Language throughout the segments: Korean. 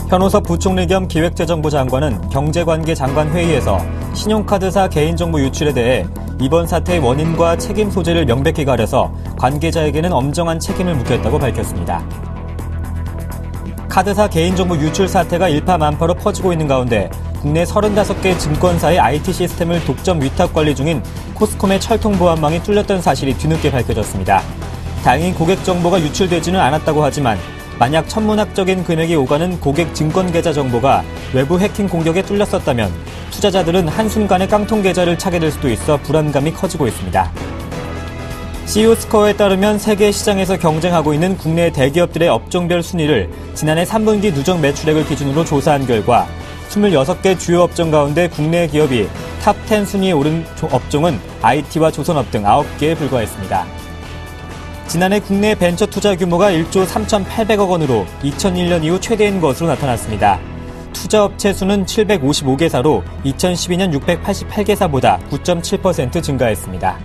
현오섭 부총리 겸 기획재정부 장관은 경제관계 장관 회의에서 신용카드사 개인정보 유출에 대해 이번 사태의 원인과 책임 소재를 명백히 가려서 관계자에게는 엄정한 책임을 묻겠다고 밝혔습니다. 카드사 개인정보 유출 사태가 일파만파로 퍼지고 있는 가운데 국내 35개 증권사의 IT 시스템을 독점 위탁 관리 중인 코스콤의 철통보안망이 뚫렸던 사실이 뒤늦게 밝혀졌습니다. 다행히 고객 정보가 유출되지는 않았다고 하지만 만약 천문학적인 금액이 오가는 고객 증권 계좌 정보가 외부 해킹 공격에 뚫렸었다면 투자자들은 한순간에 깡통 계좌를 차게 될 수도 있어 불안감이 커지고 있습니다. CEO 스코어에 따르면 세계 시장에서 경쟁하고 있는 국내 대기업들의 업종별 순위를 지난해 3분기 누적 매출액을 기준으로 조사한 결과 26개 주요 업종 가운데 국내 기업이 탑 10 순위에 오른 업종은 IT와 조선업 등 9개에 불과했습니다. 지난해 국내 벤처 투자 규모가 1조 3,800억 원으로 2001년 이후 최대인 것으로 나타났습니다. 투자업체 수는 755개사로 2012년 688개사보다 9.7% 증가했습니다.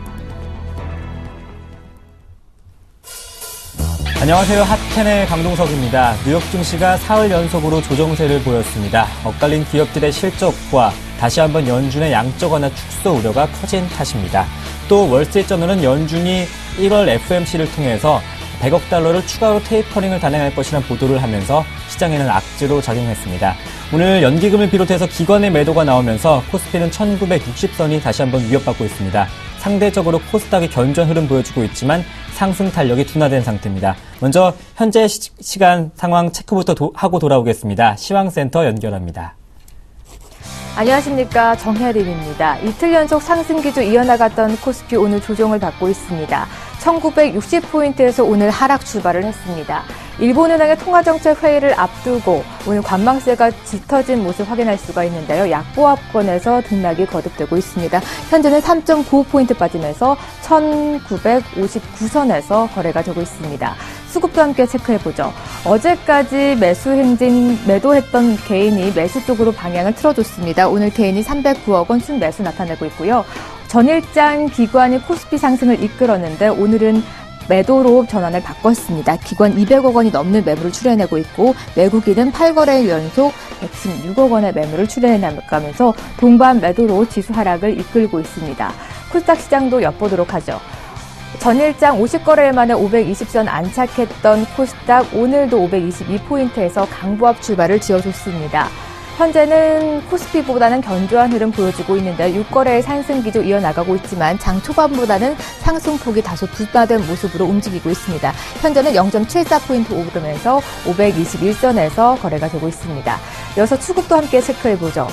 안녕하세요. 핫10의 강동석입니다. 뉴욕 증시가 사흘 연속으로 조정세를 보였습니다. 엇갈린 기업들의 실적과 다시 한번 연준의 양적 완화 축소 우려가 커진 탓입니다. 또 월스트리트저널은 연준이 1월 FOMC를 통해서 100억 달러를 추가로 테이퍼링을 단행할 것이라는 보도를 하면서 시장에는 악재로 작용했습니다. 오늘 연기금을 비롯해서 기관의 매도가 나오면서 코스피는 1960선이 다시 한번 위협받고 있습니다. 상대적으로 코스닥이 견조한 흐름 보여주고 있지만 상승 탄력이 둔화된 상태입니다. 먼저 현재 시간 상황 체크부터 하고 돌아오겠습니다. 시황센터 연결합니다. 안녕하십니까. 정혜림입니다. 이틀 연속 상승 기조 이어나갔던 코스피 오늘 조정을 받고 있습니다. 1960포인트에서 오늘 하락 출발을 했습니다. 일본은행의 통화정책 회의를 앞두고 오늘 관망세가 짙어진 모습 확인할 수가 있는데요. 약보합권에서 등락이 거듭되고 있습니다. 현재는 3.95포인트 빠지면서 1959선에서 거래가 되고 있습니다. 수급도 함께 체크해보죠. 어제까지 매도했던 개인이 매수 쪽으로 방향을 틀어줬습니다. 오늘 개인이 309억 원 순매수 나타내고 있고요. 전일장 기관이 코스피 상승을 이끌었는데 오늘은 매도로 전환을 바꿨습니다. 기관 200억 원이 넘는 매물을 출현하고 있고 외국인은 8거래일 연속 116억 원의 매물을 출현해나가면서 동반 매도로 지수 하락을 이끌고 있습니다. 코스닥 시장도 엿보도록 하죠. 전일장 50거래일 만에 520선 안착했던 코스닥 오늘도 522포인트에서 강보합 출발을 지어줬습니다. 현재는 코스피보다는 견조한 흐름 보여주고 있는데 6거래일 상승 기조 이어나가고 있지만 장 초반보다는 상승폭이 다소 둔화된 모습으로 움직이고 있습니다. 현재는 0.74포인트 오르면서 521선에서 거래가 되고 있습니다. 이어서 추국도 함께 체크해보죠.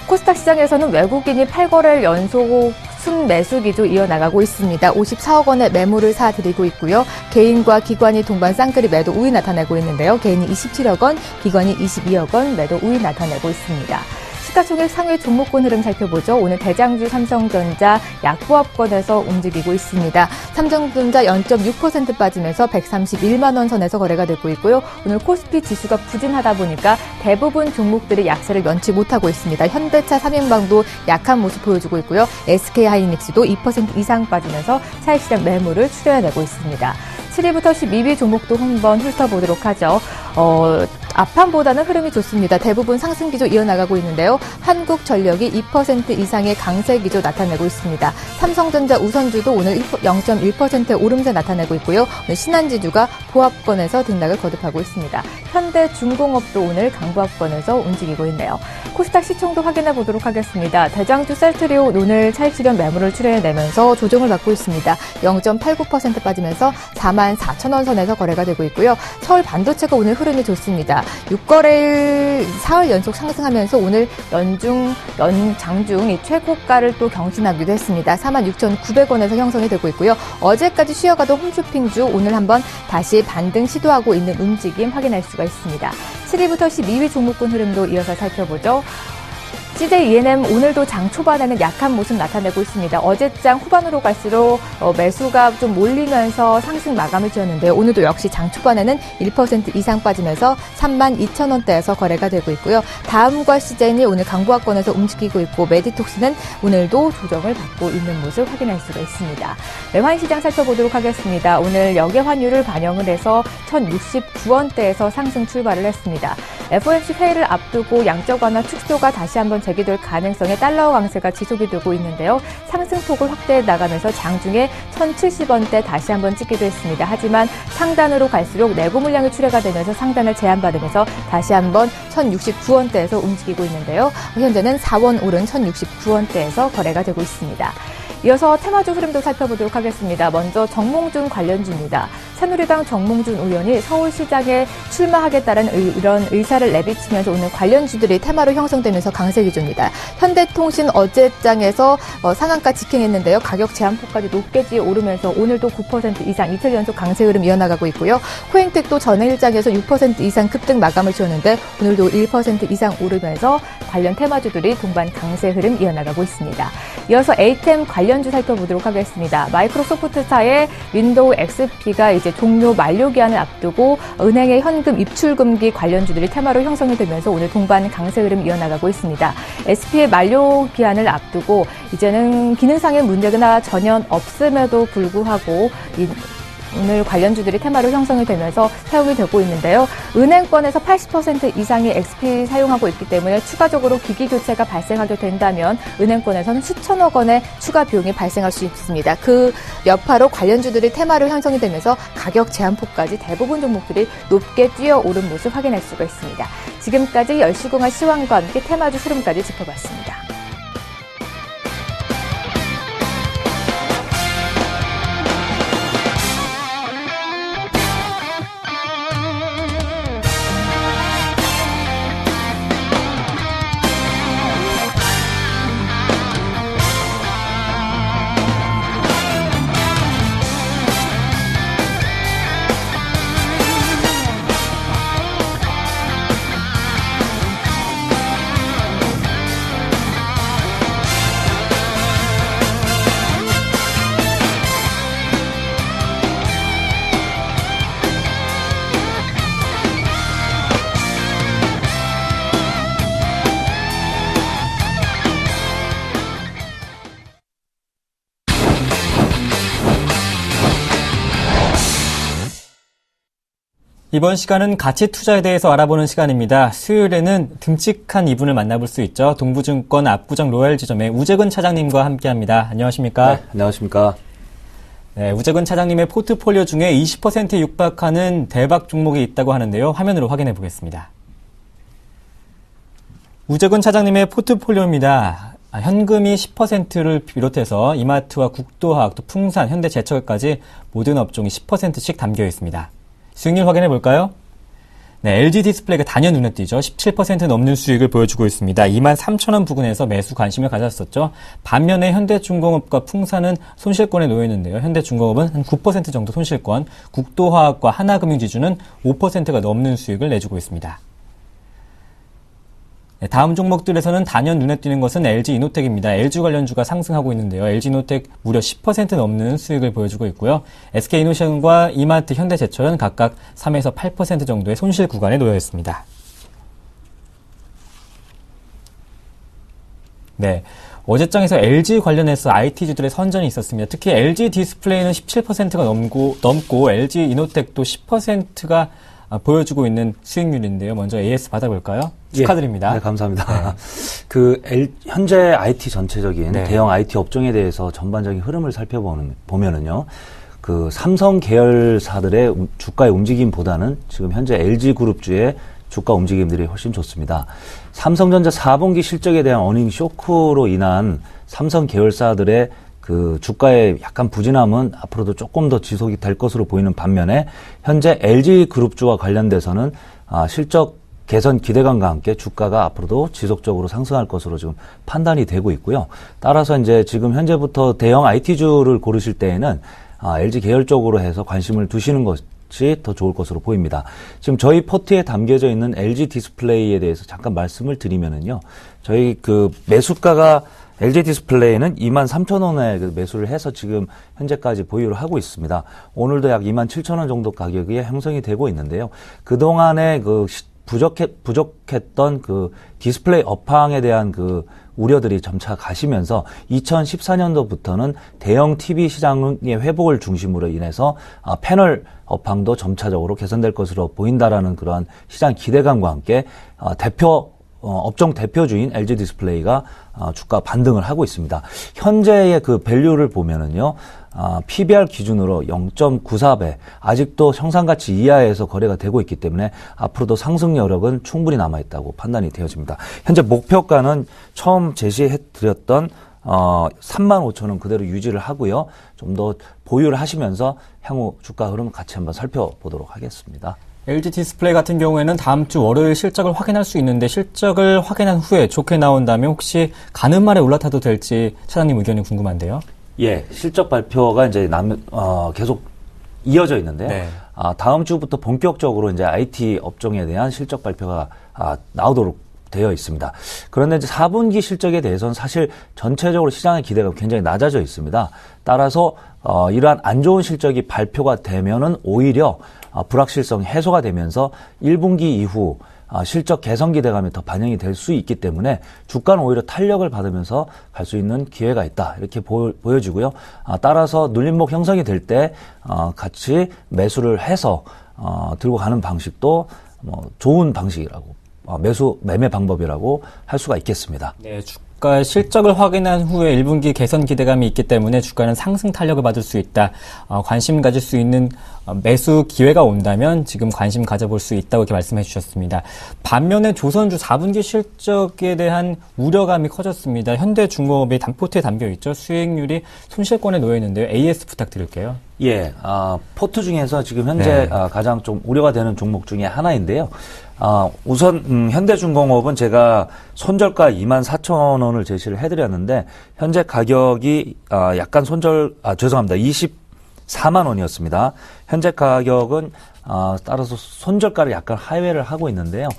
코스닥 시장에서는 외국인이 8거래일 연속 순매수 기조 이어나가고 있습니다. 54억 원의 매물을 사들이고 있고요. 개인과 기관이 동반 쌍끌이 매도 우위 나타내고 있는데요. 개인이 27억 원, 기관이 22억 원 매도 우위 나타내고 있습니다. 시가총액 상위 종목군 흐름 살펴보죠. 오늘 대장주 삼성전자 약보합권에서 움직이고 있습니다. 삼성전자 0.6% 빠지면서 131만 원 선에서 거래가 되고 있고요. 오늘 코스피 지수가 부진하다 보니까 대부분 종목들이 약세를 면치 못하고 있습니다. 현대차, 삼인방도 약한 모습 보여주고 있고요. SK하이닉스도 2% 이상 빠지면서 차익실현 매물을 출현해내고 있습니다. 7위부터 12위 종목도 한번 훑어보도록 하죠. 앞판보다는 흐름이 좋습니다. 대부분 상승 기조 이어나가고 있는데요. 한국전력이 2% 이상의 강세 기조 나타내고 있습니다. 삼성전자 우선주도 오늘 0.1%의 오름세 나타내고 있고요. 오늘 신한지주가 보합권에서 등락을 거듭하고 있습니다. 현대중공업도 오늘 강보합권에서 움직이고 있네요. 코스닥 시총도 확인해 보도록 하겠습니다. 대장주 셀트리온 오늘 차익실현 매물을 출현해내면서 조정을 받고 있습니다. 0.89% 빠지면서 44,000원 선에서 거래가 되고 있고요. 서울 반도체가 오늘 흐름이 좋습니다. 6거래일 사흘 연속 상승하면서 오늘 장중 이 최고가를 또 경신하기도 했습니다. 46,900원에서 형성이 되고 있고요. 어제까지 쉬어가던 홈쇼핑주 오늘 한번 다시 반등 시도하고 있는 움직임 확인할 수가 있습니다. 7위부터 12위 종목군 흐름도 이어서 살펴보죠. CJ ENM 오늘도 장 초반에는 약한 모습 나타내고 있습니다. 어제장 후반으로 갈수록 매수가 좀 몰리면서 상승 마감을 지었는데요. 오늘도 역시 장 초반에는 1% 이상 빠지면서 32,000원대에서 거래가 되고 있고요. 다음과 CJ는 오늘 강보합권에서 움직이고 있고 메디톡스는 오늘도 조정을 받고 있는 모습 확인할 수가 있습니다. 외환시장 살펴보도록 하겠습니다. 오늘 역외 환율을 반영을 해서 1,069원대에서 상승 출발을 했습니다. FOMC 회의를 앞두고 양적 완화 축소가 다시 한번 제기될 가능성에 달러 강세가 지속이 되고 있는데요. 상승폭을 확대해 나가면서 장중에 1,070원대 다시 한번 찍기도 했습니다. 하지만 상단으로 갈수록 내고 물량이 출회가 되면서 상단을 제한받으면서 다시 한번 1,069원대에서 움직이고 있는데요. 현재는 4원 오른 1,069원대에서 거래가 되고 있습니다. 이어서 테마주 흐름도 살펴보도록 하겠습니다. 먼저 정몽준 관련주입니다. 새누리당 정몽준 의원이 서울시장에 출마하겠다는 이런 의사를 내비치면서 오늘 관련주들이 테마로 형성되면서 강세 기조입니다. 현대통신 어제장에서 상한가 직행했는데요. 가격 제한폭까지 높게 오르면서 오늘도 9% 이상 이틀 연속 강세 흐름 이어나가고 있고요. 코행텍도 전일장에서 6% 이상 급등 마감을 지었는데 오늘도 1% 이상 오르면서 관련 테마주들이 동반 강세 흐름 이어나가고 있습니다. 이어서 ATM 관련주 살펴보도록 하겠습니다. 마이크로소프트사의 윈도우 XP가 이제 종료 만료 기한을 앞두고 은행의 현금 입출금기 관련주들이 테마로 형성이 되면서 오늘 동반 강세 흐름 이어나가고 있습니다. SP의 만료 기한을 앞두고 이제는 기능상의 문제가 전혀 없음에도 불구하고 오늘 관련주들이 테마로 형성이 되면서 사용이 되고 있는데요. 은행권에서 80% 이상이 XP 사용하고 있기 때문에 추가적으로 기기 교체가 발생하게 된다면 은행권에서는 수천억 원의 추가 비용이 발생할 수 있습니다. 그 여파로 관련주들이 테마로 형성이 되면서 가격 제한폭까지 대부분 종목들이 높게 뛰어오른 모습 확인할 수가 있습니다. 지금까지 열시공한 시황과 함께 테마주 흐름까지 짚어봤습니다. 이번 시간은 가치 투자에 대해서 알아보는 시간입니다. 수요일에는 듬직한 이분을 만나볼 수 있죠. 동부증권 압구정 로얄지점의 우재근 차장님과 함께합니다. 안녕하십니까? 네, 안녕하십니까? 네, 우재근 차장님의 포트폴리오 중에 20%에 육박하는 대박 종목이 있다고 하는데요. 화면으로 확인해 보겠습니다. 우재근 차장님의 포트폴리오입니다. 현금이 10%를 비롯해서 이마트와 국도화학, 또 풍산, 현대제철까지 모든 업종이 10%씩 담겨 있습니다. 수익률 확인해 볼까요? 네, LG 디스플레이가 단연 눈에 띄죠. 17% 넘는 수익을 보여주고 있습니다. 23,000원 부근에서 매수 관심을 가졌었죠. 반면에 현대중공업과 풍산은 손실권에 놓여 있는데요. 현대중공업은 한 9% 정도 손실권, 국도화학과 하나금융지주는 5%가 넘는 수익을 내주고 있습니다. 네, 다음 종목들에서는 단연 눈에 띄는 것은 LG이노텍입니다. LG 관련주가 상승하고 있는데요. LG이노텍 무려 10% 넘는 수익을 보여주고 있고요. SK이노션과 이마트, 현대제철은 각각 3에서 8% 정도의 손실 구간에 놓여 있습니다. 네, 어제장에서 LG 관련해서 IT주들의 선전이 있었습니다. 특히 LG 디스플레이는 17%가 넘고 LG이노텍도 10%가 보여주고 있는 수익률인데요. 먼저 AS 받아볼까요? 축하드립니다. 네, 감사합니다. 네. 현재 IT 전체적인 대형 IT 업종에 대해서 전반적인 흐름을 살펴보면은요, 삼성 계열사들의 주가의 움직임보다는 지금 현재 LG 그룹주의 주가 움직임들이 훨씬 좋습니다. 삼성전자 4분기 실적에 대한 어닝 쇼크로 인한 삼성 계열사들의 주가의 약간 부진함은 앞으로도 조금 더 지속이 될 것으로 보이는 반면에 현재 LG그룹주와 관련돼서는 실적 개선 기대감과 함께 주가가 앞으로도 지속적으로 상승할 것으로 지금 판단이 되고 있고요. 따라서 이제 지금 현재부터 대형 IT주를 고르실 때에는 LG 계열 쪽으로 해서 관심을 두시는 것이 더 좋을 것으로 보입니다. 지금 저희 포트에 담겨져 있는 LG 디스플레이에 대해서 잠깐 말씀을 드리면은요. 저희 그 매수가가 LG 디스플레이는 23,000원에 매수를 해서 지금 현재까지 보유를 하고 있습니다. 오늘도 약 27,000원 정도 가격이 형성이 되고 있는데요. 그동안에 그 부족했던 그 디스플레이 업황에 대한 그 우려들이 점차 가시면서 2014년도부터는 대형 TV 시장의 회복을 중심으로 인해서 패널 업황도 점차적으로 개선될 것으로 보인다라는 그러한 시장 기대감과 함께 업종 대표주인 LG 디스플레이가 주가 반등을 하고 있습니다. 현재의 그 밸류를 보면은요, PBR 기준으로 0.94배, 아직도 형상가치 이하에서 거래가 되고 있기 때문에 앞으로도 상승 여력은 충분히 남아있다고 판단이 되어집니다. 현재 목표가는 처음 제시해드렸던 35,000원 그대로 유지를 하고요. 좀 더 보유를 하시면서 향후 주가 흐름 같이 한번 살펴보도록 하겠습니다. LG 디스플레이 같은 경우에는 다음 주 월요일 실적을 확인할 수 있는데 실적을 확인한 후에 좋게 나온다면 혹시 가는 말에 올라타도 될지 차장님 의견이 궁금한데요. 예, 실적 발표가 이제 계속 이어져 있는데요. 네. 다음 주부터 본격적으로 이제 IT 업종에 대한 실적 발표가 나오도록 되어 있습니다. 그런데 이제 4분기 실적에 대해서는 사실 전체적으로 시장의 기대가 굉장히 낮아져 있습니다. 따라서 이러한 안 좋은 실적이 발표가 되면은 오히려 불확실성 해소가 되면서 1분기 이후 실적 개선 기대감이 더 반영이 될 수 있기 때문에 주가는 오히려 탄력을 받으면서 갈 수 있는 기회가 있다. 이렇게 보여지고요. 따라서 눌림목 형성이 될 때 같이 매수를 해서 들고 가는 방식도 좋은 방식이라고 매매 방법이라고 할 수가 있겠습니다. 네, 주가 실적을 확인한 후에 1분기 개선 기대감이 있기 때문에 주가는 상승 탄력을 받을 수 있다. 관심 가질 수 있는 매수 기회가 온다면 지금 관심 가져볼 수 있다고 이렇게 말씀해 주셨습니다. 반면에 조선주 4분기 실적에 대한 우려감이 커졌습니다. 현대중공업이 포트에 담겨 있죠. 수익률이 손실권에 놓여 있는데요. AS 부탁드릴게요. 예, 포트 중에서 지금 현재 가장 좀 우려가 되는 종목 중에 하나인데요. 우선 현대중공업은 제가 손절가 24,000원을 제시를 해드렸는데 현재 가격이 약간 죄송합니다. 24만 원이었습니다. 현재 가격은 따라서 손절가를 약간 하회를 하고 있는데요.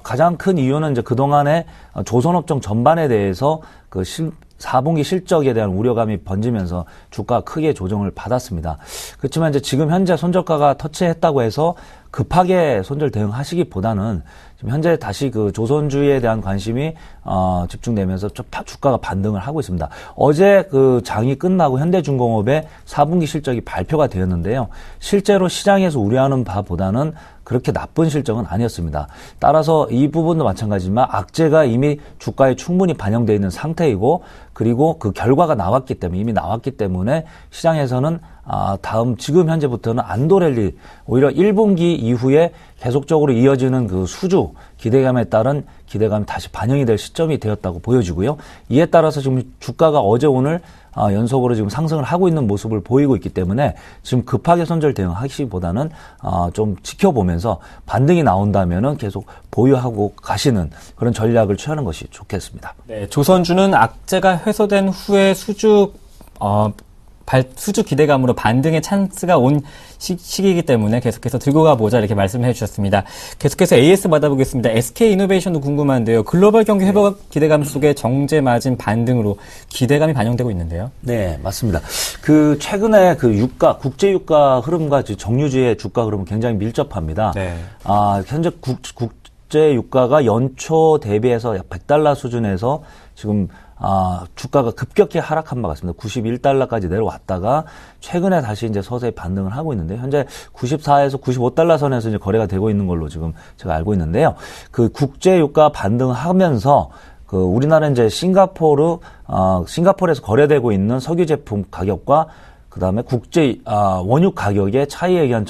가장 큰 이유는 이제 그동안에 조선업종 전반에 대해서 4분기 실적에 대한 우려감이 번지면서 주가가 크게 조정을 받았습니다. 그렇지만 이제 지금 현재 손절가가 터치했다고 해서 급하게 손절 대응하시기보다는 지금 현재 다시 그 조선주에 대한 관심이 집중되면서 주가가 반등을 하고 있습니다. 어제 그 장이 끝나고 현대중공업의 4분기 실적이 발표가 되었는데요. 실제로 시장에서 우려하는 바보다는 그렇게 나쁜 실적은 아니었습니다. 따라서 이 부분도 마찬가지지만 악재가 이미 주가에 충분히 반영되어 있는 상태이고 그리고 그 결과가 이미 나왔기 때문에 시장에서는 지금 현재부터는 안도랠리 오히려 1분기 이후에 계속적으로 이어지는 그 수주 기대감에 따른 기대감이 다시 반영이 될 시점이 되었다고 보여지고요. 이에 따라서 지금 주가가 어제 오늘 연속으로 지금 상승을 하고 있는 모습을 보이고 있기 때문에 지금 급하게 손절 대응하시기보다는 좀 지켜보면서 반등이 나온다면은 계속 보유하고 가시는 그런 전략을 취하는 것이 좋겠습니다. 네, 조선주는 악재가 해소된 후에 수주 기대감으로 반등의 찬스가 온 시기이기 때문에 계속해서 들고 가보자 이렇게 말씀해 주셨습니다. 계속해서 AS 받아보겠습니다. SK이노베이션도 궁금한데요. 글로벌 경기 회복 기대감 속에 정제 마진 반등으로 기대감이 반영되고 있는데요. 네, 맞습니다. 최근에 국제 유가 흐름과 정유주의 주가 흐름은 굉장히 밀접합니다. 네. 현재 국제 유가가 연초 대비해서 약 $100 수준에서 지금 주가가 급격히 하락한 바 같습니다. 91달러까지 내려왔다가 최근에 다시 이제 서서히 반등을 하고 있는데 현재 94에서 95달러 선에서 이제 거래가 되고 있는 걸로 지금 제가 알고 있는데요. 그 국제 유가 반등하면서 우리나라 이제 싱가포르에서 거래되고 있는 석유 제품 가격과 그다음에 국제 원유 가격의 차이에 의한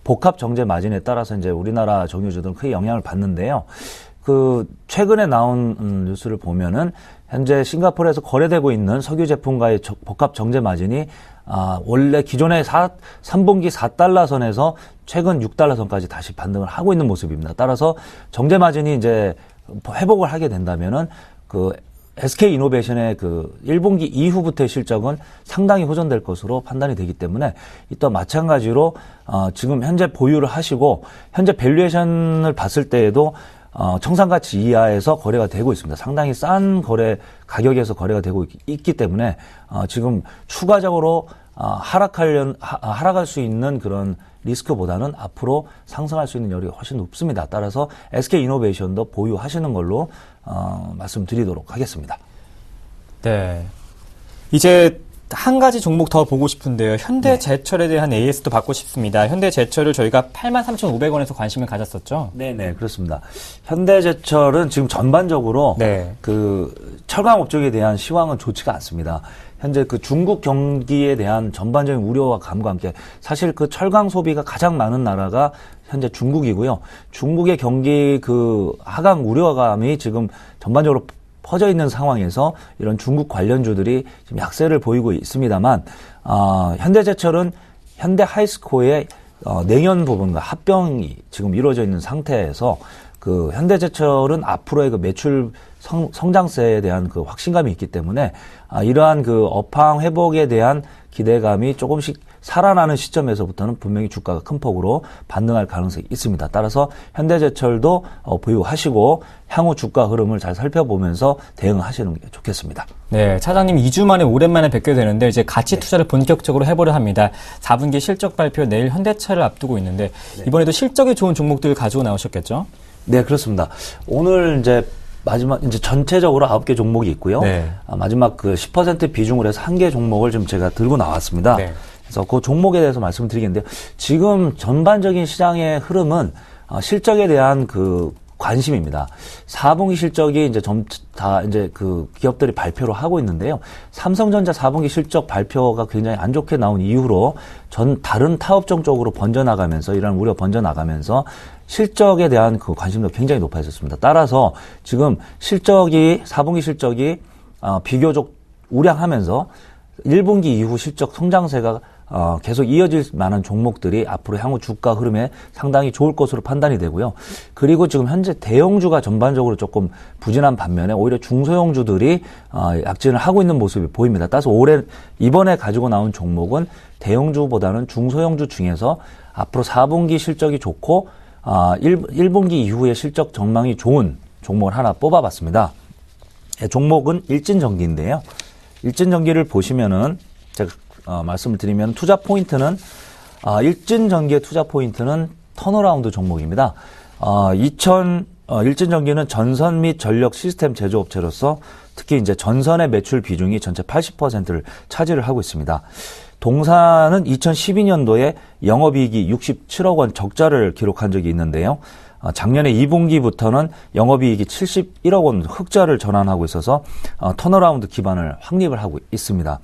복합 정제 마진에 따라서 이제 우리나라 정유주들은 크게 영향을 받는데요. 최근에 나온 뉴스를 보면은 현재 싱가포르에서 거래되고 있는 석유 제품과의 복합 정제 마진이 원래 기존의 3분기 4달러 선에서 최근 6달러 선까지 다시 반등을 하고 있는 모습입니다. 따라서 정제 마진이 이제 회복을 하게 된다면은 SK 이노베이션의 그 1분기 이후부터의 실적은 상당히 호전될 것으로 판단이 되기 때문에 또 마찬가지로 지금 현재 보유를 하시고 현재 밸류에이션을 봤을 때에도 청산가치 이하에서 거래가 되고 있습니다. 상당히 싼 거래 가격에서 거래가 되고 있기 때문에 지금 추가적으로 하락할 수 있는 그런 리스크보다는 앞으로 상승할 수 있는 여력이 훨씬 높습니다. 따라서 SK 이노베이션도 보유하시는 걸로 말씀드리도록 하겠습니다. 네. 이제 한 가지 종목 더 보고 싶은데요. 현대제철에 대한 AS도 받고 싶습니다. 현대제철을 저희가 83,500원에서 관심을 가졌었죠. 네네, 그렇습니다. 현대제철은 지금 전반적으로 네. 그 철강 업종에 대한 시황은 좋지가 않습니다. 현재 그 중국 경기에 대한 전반적인 우려와 감과 함께 사실 그 철강 소비가 가장 많은 나라가 현재 중국이고요. 중국의 경기 그 하강 우려감이 지금 전반적으로 퍼져 있는 상황에서 이런 중국 관련주들이 지금 약세를 보이고 있습니다만, 현대제철은 현대 하이스코의 내년 부분과 합병이 지금 이루어져 있는 상태에서 그 현대제철은 앞으로의 그 매출 성장세에 대한 그 확신감이 있기 때문에 이러한 그 업황 회복에 대한 기대감이 조금씩 살아나는 시점에서부터는 분명히 주가가 큰 폭으로 반등할 가능성이 있습니다. 따라서 현대제철도 보유하시고 향후 주가 흐름을 잘 살펴보면서 대응하시는 게 좋겠습니다. 네, 차장님 2주 만에 오랜만에 뵙게 되는데 이제 가치 투자를 본격적으로 해보려 합니다. 4분기 실적 발표 내일 현대차를 앞두고 있는데 이번에도 실적이 좋은 종목들 가지고 나오셨겠죠? 네, 그렇습니다. 오늘 이제 마지막 이제 전체적으로 9개 종목이 있고요. 네. 마지막 그 10% 비중으로 해서 1개 종목을 지금 제가 들고 나왔습니다. 네. 그래서 그 종목에 대해서 말씀드리겠는데요. 지금 전반적인 시장의 흐름은 실적에 대한 그 관심입니다. 4분기 실적이 이제 다 이제 그 기업들이 발표를 하고 있는데요. 삼성전자 4분기 실적 발표가 굉장히 안 좋게 나온 이후로 다른 타업종 쪽으로 번져나가면서 이런 우려 번져나가면서 실적에 대한 그 관심도 굉장히 높아졌습니다. 따라서 지금 4분기 실적이 비교적 우량하면서 1분기 이후 실적 성장세가 계속 이어질 만한 종목들이 앞으로 향후 주가 흐름에 상당히 좋을 것으로 판단이 되고요. 그리고 지금 현재 대형주가 전반적으로 조금 부진한 반면에 오히려 중소형주들이 약진을 하고 있는 모습이 보입니다. 따라서 이번에 가지고 나온 종목은 대형주보다는 중소형주 중에서 앞으로 4분기 실적이 좋고 1분기 이후에 실적 전망이 좋은 종목을 하나 뽑아봤습니다. 종목은 일진전기인데요. 일진전기를 보시면은 제가 말씀을 드리면 투자 포인트는 일진전기의 투자 포인트는 턴어라운드 종목입니다. 일진전기는 전선 및 전력 시스템 제조업체로서 특히 이제 전선의 매출 비중이 전체 80%를 차지를 하고 있습니다. 동사는 2012년도에 영업이익이 67억 원 적자를 기록한 적이 있는데요. 작년에 2분기부터는 영업이익이 71억 원 흑자를 전환하고 있어서 턴어라운드 기반을 확립을 하고 있습니다.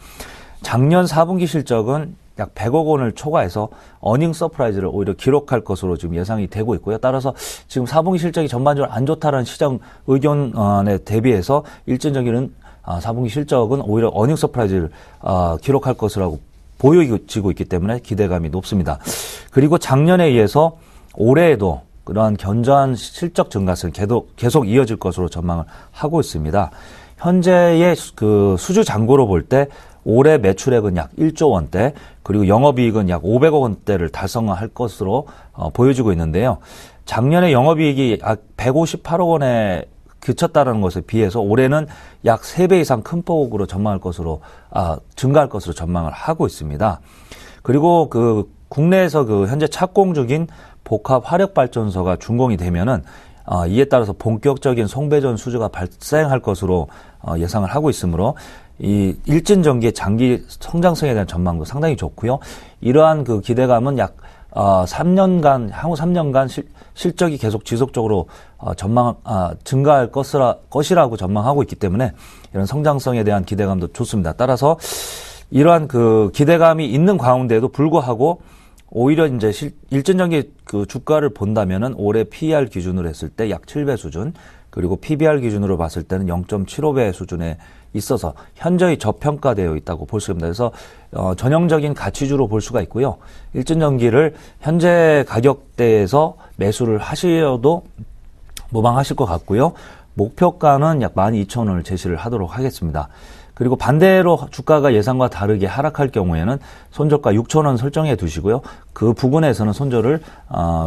작년 4분기 실적은 약 100억 원을 초과해서 어닝 서프라이즈를 오히려 기록할 것으로 지금 예상이 되고 있고요. 따라서 지금 4분기 실적이 전반적으로 안 좋다는 시장 의견에 대비해서 일진전기는 4분기 실적은 오히려 어닝 서프라이즈를 기록할 것이라고 보여지고 있기 때문에 기대감이 높습니다. 그리고 작년에 의해서 올해에도 그러한 견조한 실적 증가세는 계속 이어질 것으로 전망을 하고 있습니다. 현재의 그 수주 잔고로 볼 때 올해 매출액은 약 1조 원대, 그리고 영업이익은 약 500억 원대를 달성할 것으로 보여지고 있는데요. 작년에 영업이익이 약 158억 원에 그쳤다는 것에 비해서 올해는 약 3배 이상 큰 폭으로 증가할 것으로 전망을 하고 있습니다. 그리고 그 국내에서 그 현재 착공 중인 복합 화력발전소가 준공이 되면은 이에 따라서 본격적인 송배전 수주가 발생할 것으로 예상을 하고 있으므로 이 일진전기의 장기 성장성에 대한 전망도 상당히 좋고요. 이러한 그 기대감은 약 3년간 향후 3년간 실적이 계속 지속적으로 증가할 것이라고 전망하고 있기 때문에 이런 성장성에 대한 기대감도 좋습니다. 따라서 이러한 그 기대감이 있는 가운데도 불구하고 오히려 이제 일진전기 그 주가를 본다면은 올해 PER 기준으로 했을 때 약 7배 수준, 그리고 PBR 기준으로 봤을 때는 0.75배 수준에 있어서 현저히 저평가되어 있다고 볼 수 있습니다. 그래서 전형적인 가치주로 볼 수가 있고요. 일진전기를 현재 가격대에서 매수를 하셔도 무방하실 것 같고요. 목표가는 약 12,000원을 제시를 하도록 하겠습니다. 그리고 반대로 주가가 예상과 다르게 하락할 경우에는 손절가 6,000원 설정해 두시고요. 그 부분에서는 손절을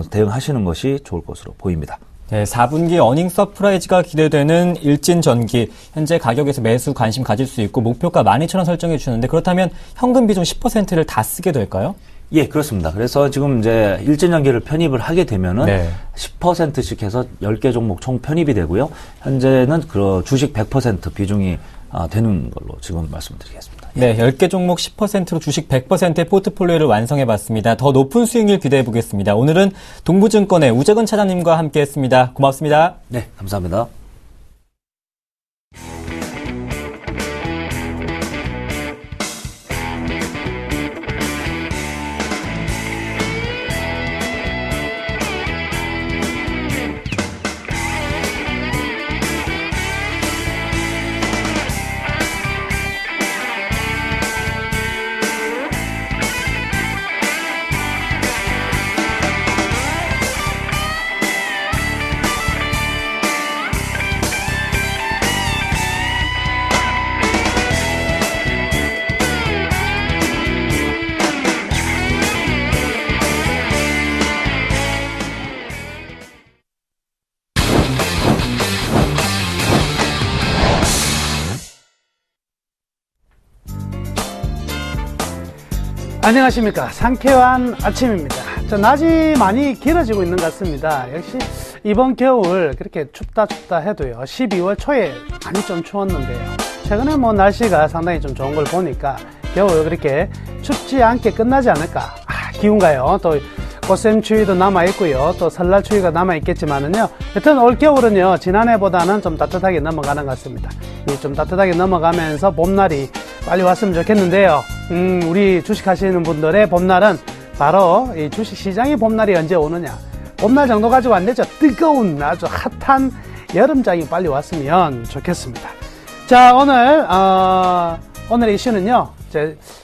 대응하시는 것이 좋을 것으로 보입니다. 네, 4분기 어닝 서프라이즈가 기대되는 일진전기 현재 가격에서 매수 관심 가질 수 있고 목표가 12,000원 설정해 주는데 그렇다면 현금 비중 10%를 다 쓰게 될까요? 예, 그렇습니다. 그래서 지금 이제 일진전기를 편입을 하게 되면은 네. 10%씩 해서 10개 종목 총 편입이 되고요. 현재는 그 주식 100% 비중이 되는 걸로 지금 말씀드리겠습니다. 네, 10개 종목 10%로 주식 100%의 포트폴리오를 완성해봤습니다. 더 높은 수익률 기대해보겠습니다. 오늘은 동부증권의 우재근 차장님과 함께했습니다. 고맙습니다. 네, 감사합니다. 안녕하십니까. 상쾌한 아침입니다. 낮이 많이 길어지고 있는 것 같습니다. 역시 이번 겨울 그렇게 춥다 해도요 12월 초에 많이 좀 추웠는데요, 최근에 뭐 날씨가 상당히 좀 좋은 걸 보니까 겨울 그렇게 춥지 않게 끝나지 않을까. 기운가요. 또 꽃샘추위도 남아있고요, 또 설날추위가 남아있겠지만은요, 여튼 올 겨울은요 지난해보다는 좀 따뜻하게 넘어가는 것 같습니다. 좀 따뜻하게 넘어가면서 봄날이 빨리 왔으면 좋겠는데요. 우리 주식하시는 분들의 봄날은 바로 이 주식시장의 봄날이 언제 오느냐. 봄날 정도 가지고 안 되죠. 뜨거운 아주 핫한 여름장이 빨리 왔으면 좋겠습니다. 자, 오늘의 이슈는요,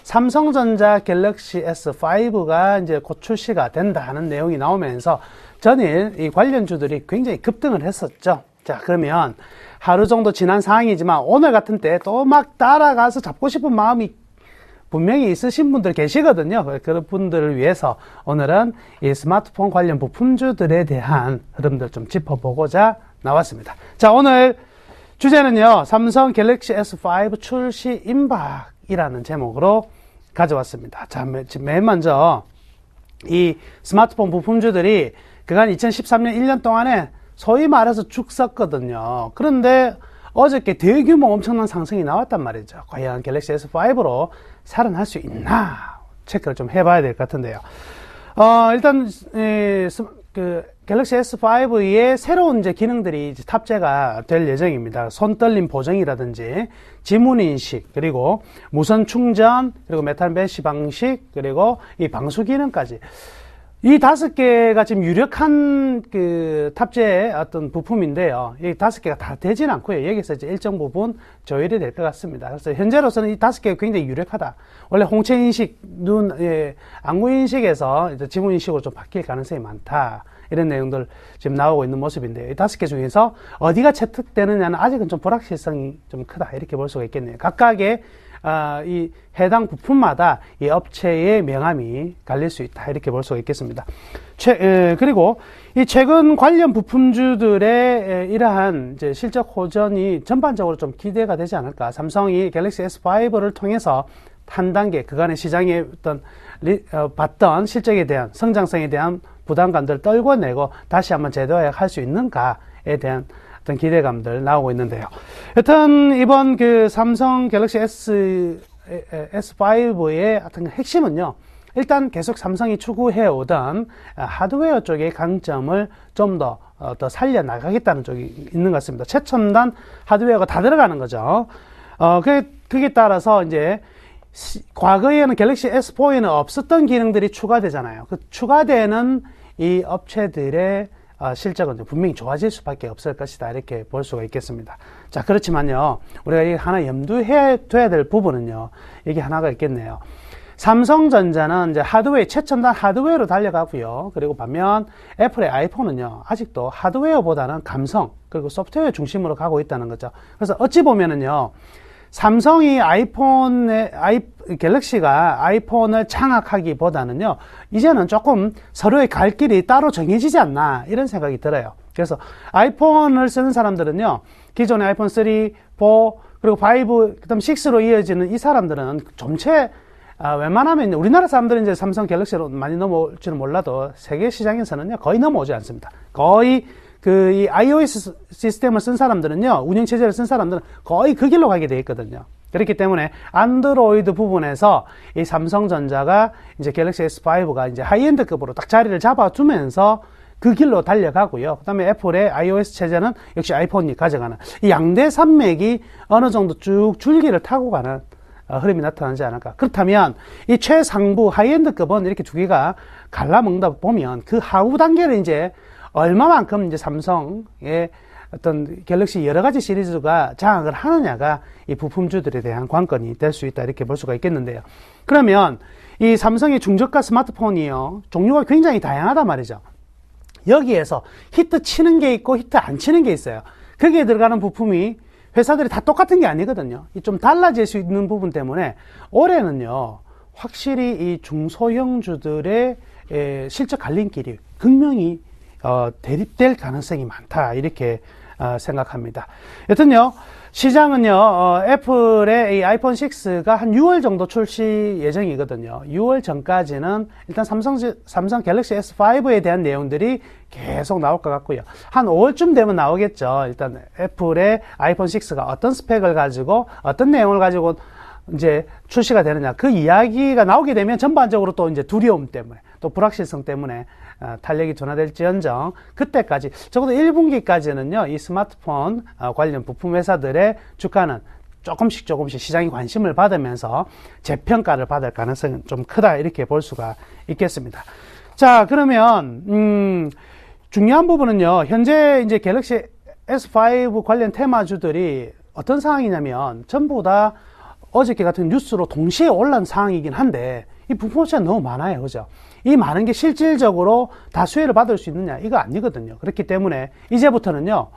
삼성전자 갤럭시 S5가 이제 곧 출시가 된다 하는 내용이 나오면서 전일 이 관련주들이 굉장히 급등을 했었죠. 자, 그러면 하루 정도 지난 상황이지만 오늘 같은 때 또 막 따라가서 잡고 싶은 마음이 분명히 있으신 분들 계시거든요. 그런 분들을 위해서 오늘은 이 스마트폰 관련 부품주들에 대한 흐름들 좀 짚어보고자 나왔습니다. 자, 오늘 주제는요, 삼성 갤럭시 S5 출시 임박이라는 제목으로 가져왔습니다. 자, 맨 먼저 이 스마트폰 부품주들이 그간 2013년 1년 동안에 소위 말해서 죽 썼거든요. 그런데 어저께 대규모 엄청난 상승이 나왔단 말이죠. 과연 갤럭시 S5로 살아날 수 있나 체크를 좀 해봐야 될 것 같은데요. 일단 갤럭시 S5의 새로운 이제 기능들이 이제 탑재가 될 예정입니다. 손떨림 보정이라든지 지문 인식, 그리고 무선 충전, 그리고 메탈 메쉬 방식, 그리고 이 방수 기능까지. 이 5개가 지금 유력한 탑재의 어떤 부품인데요. 이 5개가 다 되진 않고요. 여기서 이제 일정 부분 조율이 될 것 같습니다. 그래서 현재로서는 이 5개가 굉장히 유력하다. 원래 홍채 인식, 안구 인식에서 이제 지문 인식으로 좀 바뀔 가능성이 많다. 이런 내용들 지금 나오고 있는 모습인데요. 이 5개 중에서 어디가 채택되느냐는 아직은 좀 불확실성이 좀 크다. 이렇게 볼 수가 있겠네요. 각각의 이 해당 부품마다 이 업체의 명함이 갈릴 수 있다. 이렇게 볼 수가 있겠습니다. 그리고 이 최근 관련 부품주들의 이러한 이제 실적 호전이 전반적으로 좀 기대가 되지 않을까. 삼성이 갤럭시 S5를 통해서 한 단계 그간의 시장에 어떤 봤던 실적에 대한 성장성에 대한 부담감들을 떨궈내고 다시 한번 재도약할 수 있는가에 대한 어떤 기대감들 나오고 있는데요. 여튼 이번 삼성 갤럭시 S5의 어떤 핵심은요, 일단 계속 삼성이 추구해 오던 하드웨어 쪽의 강점을 좀 더 살려나가겠다는 쪽이 있는 것 같습니다. 최첨단 하드웨어가 다 들어가는 거죠. 그게 따라서 이제 과거에는 갤럭시 S4에는 없었던 기능들이 추가되잖아요. 그 추가되는 이 업체들의 실적은 분명히 좋아질 수밖에 없을 것이다. 이렇게 볼 수가 있겠습니다. 자, 그렇지만요, 우리가 하나 염두해 둬야 될 부분은요, 이게 하나가 있겠네요. 삼성전자는 이제 하드웨어, 최첨단 하드웨어로 달려가고요. 그리고 반면 애플의 아이폰은요, 아직도 하드웨어보다는 감성, 그리고 소프트웨어 중심으로 가고 있다는 거죠. 그래서 어찌 보면은요, 삼성이 갤럭시가 아이폰을 장악하기보다는요, 이제는 조금 서로의 갈 길이 따로 정해지지 않나, 이런 생각이 들어요. 그래서 아이폰을 쓰는 사람들은요, 기존의 아이폰 3, 4, 그리고 5, 그 다음 6로 이어지는 이 사람들은 점체, 웬만하면 우리나라 사람들은 이제 삼성 갤럭시로 많이 넘어올지는 몰라도 세계 시장에서는요, 거의 넘어오지 않습니다. 거의 이 iOS 시스템을 쓴 사람들은요, 운영체제를 쓴 사람들은 거의 그 길로 가게 돼 있거든요. 그렇기 때문에 안드로이드 부분에서 이 삼성전자가 이제 갤럭시 S5가 이제 하이엔드급으로 딱 자리를 잡아주면서 그 길로 달려가고요. 그 다음에 애플의 iOS 체제는 역시 아이폰이 가져가는 이 양대 산맥이 어느 정도 쭉 줄기를 타고 가는 흐름이 나타나지 않을까. 그렇다면 이 최상부 하이엔드급은 이렇게 두 개가 갈라먹다 보면 그 하부 단계를 이제 얼마만큼 이제 삼성의 어떤 갤럭시 여러 가지 시리즈가 장악을 하느냐가 이 부품주들에 대한 관건이 될 수 있다, 이렇게 볼 수가 있겠는데요. 그러면 이 삼성의 중저가 스마트폰이요, 종류가 굉장히 다양하단 말이죠. 여기에서 히트 치는 게 있고 히트 안 치는 게 있어요. 거기에 들어가는 부품이 회사들이 다 똑같은 게 아니거든요. 좀 달라질 수 있는 부분 때문에 올해는요, 확실히 이 중소형주들의 실적 갈림길이 극명히 대립될 가능성이 많다, 이렇게 생각합니다. 여튼요, 시장은요, 애플의 이 아이폰 6가 한 6월 정도 출시 예정이거든요. 6월 전까지는 일단 삼성 갤럭시 S5에 대한 내용들이 계속 나올 것 같고요. 한 5월쯤 되면 나오겠죠. 일단 애플의 아이폰 6가 어떤 스펙을 가지고 어떤 내용을 가지고 이제 출시가 되느냐, 그 이야기가 나오게 되면 전반적으로 또 이제 두려움 때문에 또 불확실성 때문에 탄력이 둔화될지언정 그때까지 적어도 1분기까지는요 이 스마트폰 관련 부품 회사들의 주가는 조금씩 시장이 관심을 받으면서 재평가를 받을 가능성은 좀 크다, 이렇게 볼 수가 있겠습니다. 자, 그러면 중요한 부분은요, 현재 이제 갤럭시 S5 관련 테마주들이 어떤 상황이냐면 전부 다 어저께 같은 뉴스로 동시에 올라온 상황이긴 한데 이 부품 업체가 너무 많아요. 그죠? 이 많은 게 실질적으로 다 수혜를 받을 수 있느냐, 이거 아니거든요. 그렇기 때문에 이제부터는요,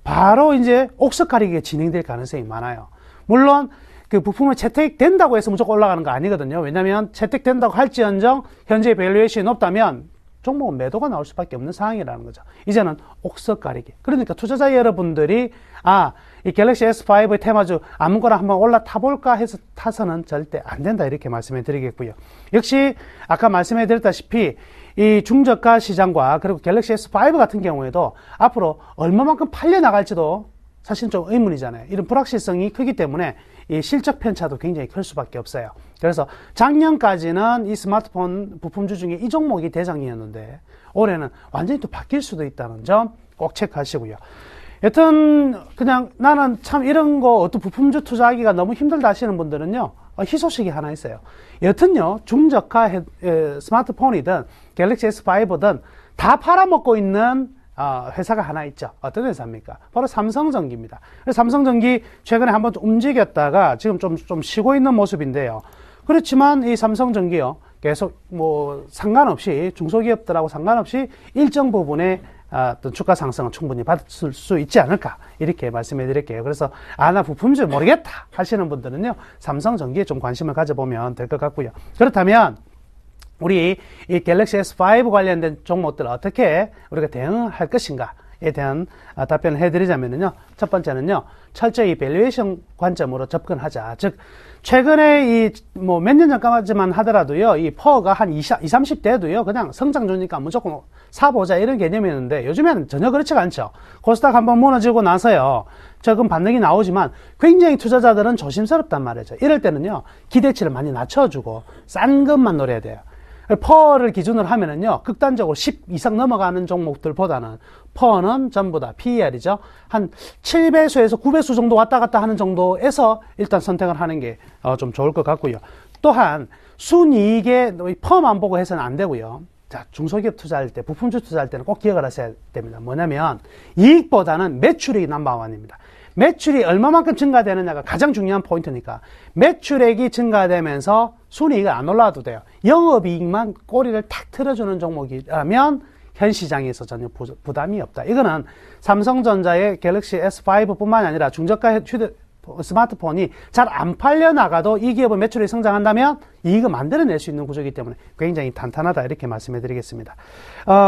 바로 이제 옥석 가리기가 진행될 가능성이 많아요. 물론 그 부품을 채택된다고 해서 무조건 올라가는 거 아니거든요. 왜냐하면 채택된다고 할지언정 현재 밸류에이션이 높다면 종목은 매도가 나올 수밖에 없는 상황이라는 거죠. 이제는 옥석 가리기. 그러니까 투자자 여러분들이 이 갤럭시 S5의 테마주 아무거나 한번 올라타볼까 해서 타서는 절대 안 된다, 이렇게 말씀해 드리겠고요. 역시 아까 말씀해 드렸다시피 이 중저가 시장과 그리고 갤럭시 S5 같은 경우에도 앞으로 얼마만큼 팔려 나갈지도 사실 좀 의문이잖아요. 이런 불확실성이 크기 때문에 이 실적 편차도 굉장히 클 수밖에 없어요. 그래서 작년까지는 이 스마트폰 부품주 중에 이 종목이 대장이었는데 올해는 완전히 또 바뀔 수도 있다는 점 꼭 체크하시고요. 여튼 그냥 나는 참 이런 거 어떤 부품주 투자하기가 너무 힘들다 하시는 분들은요, 희소식이 하나 있어요. 여튼요, 중저가 스마트폰이든 갤럭시 S5든 다 팔아먹고 있는 회사가 하나 있죠. 어떤 회사입니까? 바로 삼성전기입니다. 삼성전기 최근에 한번 움직였다가 지금 좀 쉬고 있는 모습인데요. 그렇지만 이 삼성전기요, 계속 상관없이 중소기업들하고 상관없이 일정 부분의 어떤 주가 상승은 충분히 받을 수 있지 않을까, 이렇게 말씀해 드릴게요. 그래서 나 부품주 모르겠다 하시는 분들은요, 삼성전기에 좀 관심을 가져보면 될 것 같고요. 그렇다면 우리 이 갤럭시 S5 관련된 종목들 어떻게 우리가 대응할 것인가에 대한 답변을 해드리자면요, 첫 번째는요, 철저히 밸류에이션 관점으로 접근하자. 즉 최근에 몇 년 전까지만 하더라도요, 이 퍼가 한 20, 30대도요, 그냥 성장 주니까 무조건 사보자, 이런 개념이었는데 요즘에는 전혀 그렇지가 않죠. 코스닥 한번 무너지고 나서요, 조금 반등이 나오지만 굉장히 투자자들은 조심스럽단 말이죠. 이럴 때는요, 기대치를 많이 낮춰주고 싼 것만 노려야 돼요. 퍼를 기준으로 하면은요, 극단적으로 10 이상 넘어가는 종목들보다는 퍼는 전부 다 PER이죠. 한 7배수에서 9배수 정도 왔다 갔다 하는 정도에서 일단 선택을 하는 게 좀 좋을 것 같고요. 또한 순이익에 퍼만 보고 해서는 안 되고요. 자, 중소기업 투자할 때, 부품주 투자할 때는 꼭 기억을 하셔야 됩니다. 뭐냐면 이익보다는 매출이 넘버원입니다. 매출이 얼마만큼 증가되느냐가 가장 중요한 포인트니까 매출액이 증가되면서 순이익이 안 올라와도 돼요. 영업이익만 꼬리를 탁 틀어주는 종목이라면 현 시장에서 전혀 부담이 없다. 이거는 삼성전자의 갤럭시 S5뿐만 아니라 중저가 스마트폰이 잘 안 팔려 나가도 이 기업은 매출이 성장한다면 이익을 만들어낼 수 있는 구조이기 때문에 굉장히 탄탄하다 이렇게 말씀해 드리겠습니다.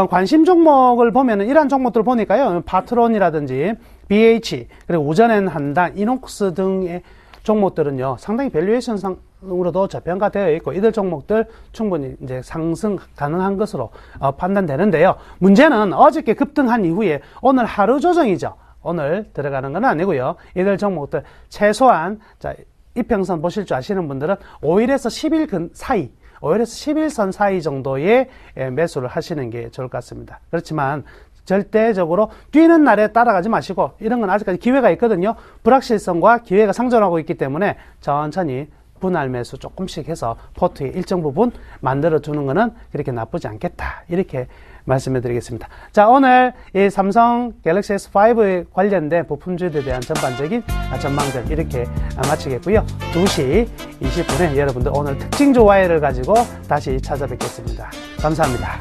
관심 종목을 보면은 이러한 종목들 보니까요. 파트론이라든지 BH 그리고 우전엔 한단, 이녹스 등의 종목들은요. 상당히 밸류에이션 상으로도 저평가되어 있고 이들 종목들 충분히 이제 상승 가능한 것으로 판단되는데요. 문제는 어저께 급등한 이후에 오늘 하루 조정이죠. 오늘 들어가는 건 아니고요. 이들 종목들 최소한 자 이평선 보실 줄 아시는 분들은 5일에서 10일 사이 5일에서 11선 사이 정도의 매수를 하시는 게 좋을 것 같습니다. 그렇지만 절대적으로 뛰는 날에 따라가지 마시고 이런 건 아직까지 기회가 있거든요. 불확실성과 기회가 상존하고 있기 때문에 천천히 분할 매수 조금씩 해서 포트의 일정 부분 만들어주는 거는 그렇게 나쁘지 않겠다. 이렇게 말씀해 드리겠습니다. 자, 오늘 이 삼성 갤럭시 S5에 관련된 부품주에 대한 전반적인 전망들 이렇게 마치겠고요. 2시 20분에 여러분들 오늘 특징 좋아요를 가지고 다시 찾아뵙겠습니다. 감사합니다.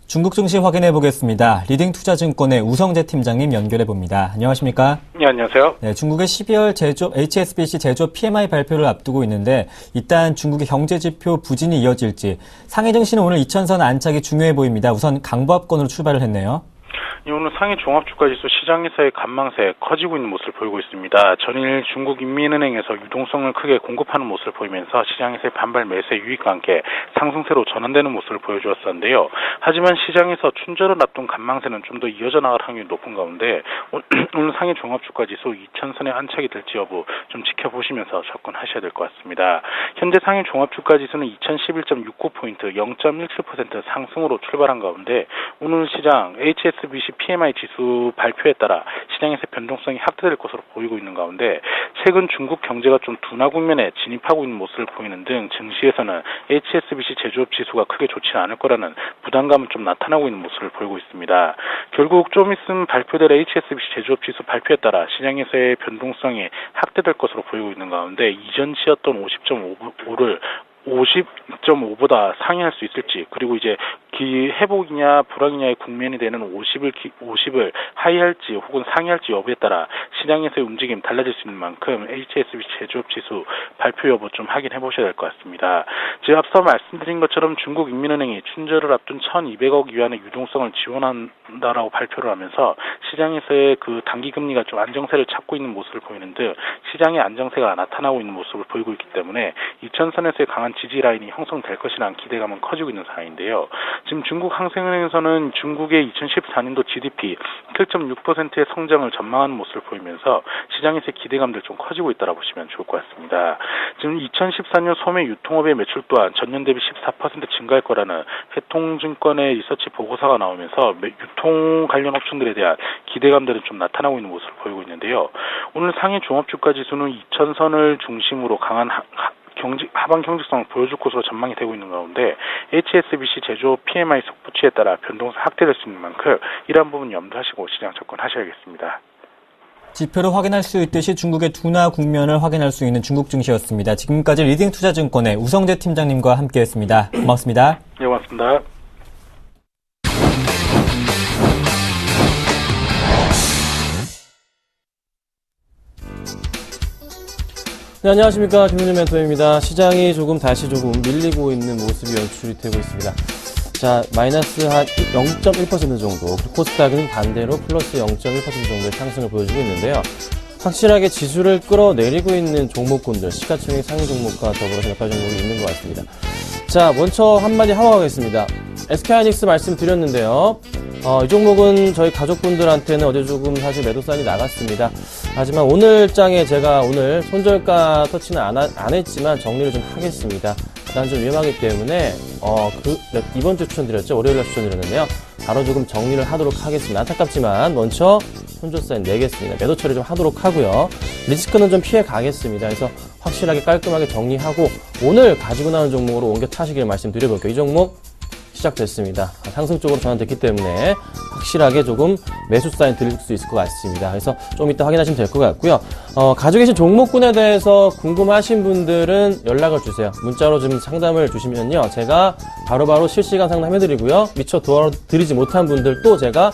중국 증시 확인해 보겠습니다. 리딩투자증권의 우성재 팀장님 연결해 봅니다. 안녕하십니까? 네, 안녕하세요. 네, 중국의 12월 HSBC 제조업 PMI 발표를 앞두고 있는데 일단 중국의 경제 지표 부진이 이어질지 상해 증시는 오늘 2000선 안착이 중요해 보입니다. 우선 강보합권으로 출발을 했네요. 오늘 상해 종합주가지수 시장에서의 관망세 커지고 있는 모습을 보이고 있습니다. 전일 중국 인민은행에서 유동성을 크게 공급하는 모습을 보이면서 시장에서의 반발 매수의 유익과 함께 상승세로 전환되는 모습을 보여주었었는데요. 하지만 시장에서 춘절을 앞둔 관망세는 좀 더 이어져 나갈 확률이 높은 가운데 오늘 상해 종합주가지수 2000선에 안착이 될지 여부 좀 지켜보시면서 접근하셔야 될 것 같습니다. 현재 상해 종합주가지수는 2011.69포인트 0.17% 상승으로 출발한 가운데 오늘 시장 HSBC PMI 지수 발표에 따라 시장에서 변동성이 확대될 것으로 보이고 있는 가운데 최근 중국 경제가 좀 둔화 국면에 진입하고 있는 모습을 보이는 등 증시에서는 HSBC 제조업 지수가 크게 좋지는 않을 거라는 부담감은 좀 나타나고 있는 모습을 보이고 있습니다. 결국 좀 있으면 발표될 HSBC 제조업 지수 발표에 따라 시장에서의 변동성이 확대될 것으로 보이고 있는 가운데 이전치였던 50.5를 50.5보다 상회할 수 있을지, 그리고 이제 회복이냐 불황이냐의 국면이 되는 50을 하회할지 혹은 상회할지 여부에 따라 시장에서의 움직임 달라질 수 있는 만큼 HSBC 제조업 지수 발표 여부 좀 확인해 보셔야 될 것 같습니다. 제가 앞서 말씀드린 것처럼 중국 인민은행이 춘절을 앞둔 1,200억 위안의 유동성을 지원한다라고 발표를 하면서 시장에서의 그 단기 금리가 좀 안정세를 찾고 있는 모습을 보이는 등 시장의 안정세가 나타나고 있는 모습을 보이고 있기 때문에 2000선에서의 강한 지지 라인이 형성될 것이라는 기대감은 커지고 있는 상황인데요. 지금 중국 항생은행에서는 중국의 2014년도 GDP 7.6%의 성장을 전망하는 모습을 보이면서 시장에서의 기대감들 좀 커지고 있다고 보시면 좋을 것 같습니다. 지금 2014년 소매 유통업의 매출 또한 전년 대비 14% 증가할 거라는 해통증권의 리서치 보고서가 나오면서 유통 관련 업종들에 대한 기대감들은 좀 나타나고 있는 모습을 보이고 있는데요. 오늘 상해 종합주가지수는 2000선을 중심으로 강한 하방 경직성을 보여줄 것으로 전망이 되고 있는 가운데 HSBC 제조업 PMI 속부치에 따라 변동성 확대될 수 있는 만큼 이러한 부분 염두하시고 시장 접근하셔야겠습니다. 지표를 확인할 수 있듯이 중국의 둔화 국면을 확인할 수 있는 중국 증시였습니다. 지금까지 리딩투자증권의 우성재 팀장님과 함께했습니다. 고맙습니다. 네, 고맙습니다. 네, 안녕하십니까. 김윤현 멘토입니다. 시장이 다시 조금 밀리고 있는 모습이 연출이 되고 있습니다. 자, 마이너스 한 0.1% 정도, 코스닥은 반대로 플러스 0.1% 정도의 상승을 보여주고 있는데요. 확실하게 지수를 끌어내리고 있는 종목군들, 시가총액 상위 종목과 더불어서 몇가지 종목이 있는 것 같습니다. 자, 먼저 한마디 하고 가겠습니다. SK하이닉스 말씀드렸는데요. 이 종목은 저희 가족분들한테는 어제 조금 사실 매도 사인이 나갔습니다. 하지만 오늘 장에 제가 오늘 손절가 터치는 안 했지만 정리를 좀 하겠습니다. 일단 좀 위험하기 때문에 이번 주 추천드렸죠. 월요일날 추천드렸는데요. 바로 조금 정리를 하도록 하겠습니다. 안타깝지만 먼저 손절 사인 내겠습니다. 매도 처리 좀 하도록 하고요. 리스크는 좀 피해 가겠습니다. 그래서 확실하게 깔끔하게 정리하고 오늘 가지고 나온 종목으로 옮겨 타시길 말씀드려볼게요. 이 종목 시작됐습니다. 상승 쪽으로 전환됐기 때문에 확실하게 조금 매수 사인 드릴 수 있을 것 같습니다. 그래서 좀 이따 확인하시면 될 것 같고요. 가지고 계신 종목군에 대해서 궁금하신 분들은 연락을 주세요. 문자로 좀 상담을 주시면요. 제가 바로바로 실시간 상담해드리고요. 미처 도와드리지 못한 분들도 제가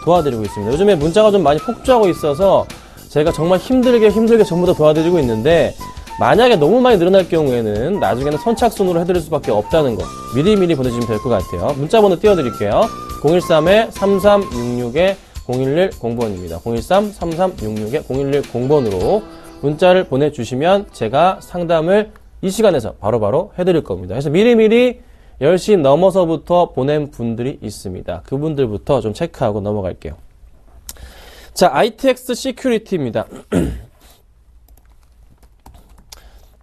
도와드리고 있습니다. 요즘에 문자가 좀 많이 폭주하고 있어서 제가 정말 힘들게 전부 다 도와드리고 있는데 만약에 너무 많이 늘어날 경우에는 나중에는 선착순으로 해드릴 수밖에 없다는 거 미리미리 보내주시면 될 것 같아요. 문자번호 띄워드릴게요. 013-3366-0110번입니다. 013-3366-0110번으로 문자를 보내주시면 제가 상담을 이 시간에서 바로바로 해드릴 겁니다. 그래서 미리미리 10시 넘어서부터 보낸 분들이 있습니다. 그분들부터 좀 체크하고 넘어갈게요. 자, ITX 시큐리티입니다.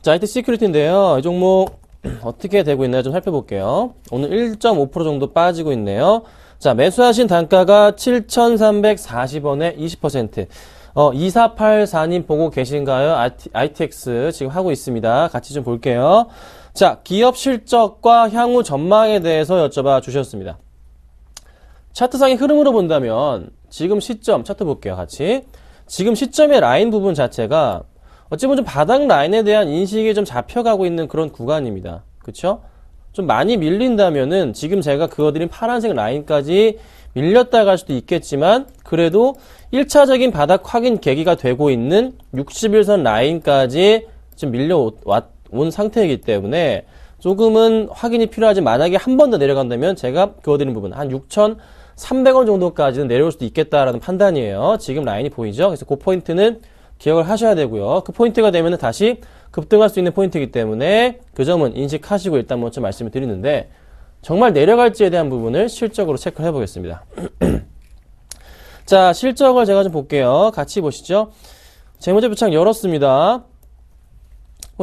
자, IT 시큐리티인데요. 이 종목 어떻게 되고 있나요? 좀 살펴볼게요. 오늘 1.5% 정도 빠지고 있네요. 자, 매수하신 단가가 7,340원에 20%. 2484님 보고 계신가요? ITX 지금 하고 있습니다. 같이 좀 볼게요. 자, 기업 실적과 향후 전망에 대해서 여쭤봐 주셨습니다. 차트상의 흐름으로 본다면 지금 시점, 차트 볼게요. 같이. 지금 시점의 라인 부분 자체가 어찌 보면 좀 바닥 라인에 대한 인식이 좀 잡혀가고 있는 그런 구간입니다. 그쵸? 좀 많이 밀린다면은 지금 제가 그어드린 파란색 라인까지 밀렸다 갈 수도 있겠지만 그래도 1차적인 바닥 확인 계기가 되고 있는 60일선 라인까지 좀 밀려온 상태이기 때문에 조금은 확인이 필요하지 만약에 한 번 더 내려간다면 제가 그어드린 부분 한 6,300원 정도까지는 내려올 수도 있겠다라는 판단이에요. 지금 라인이 보이죠? 그래서 그 포인트는 기억을 하셔야 되고요. 그 포인트가 되면 다시 급등할 수 있는 포인트이기 때문에 그 점은 인식하시고 일단 먼저 말씀을 드리는데 정말 내려갈지에 대한 부분을 실적으로 체크를 해보겠습니다. 자, 실적을 제가 좀 볼게요. 같이 보시죠. 재무제표창 열었습니다.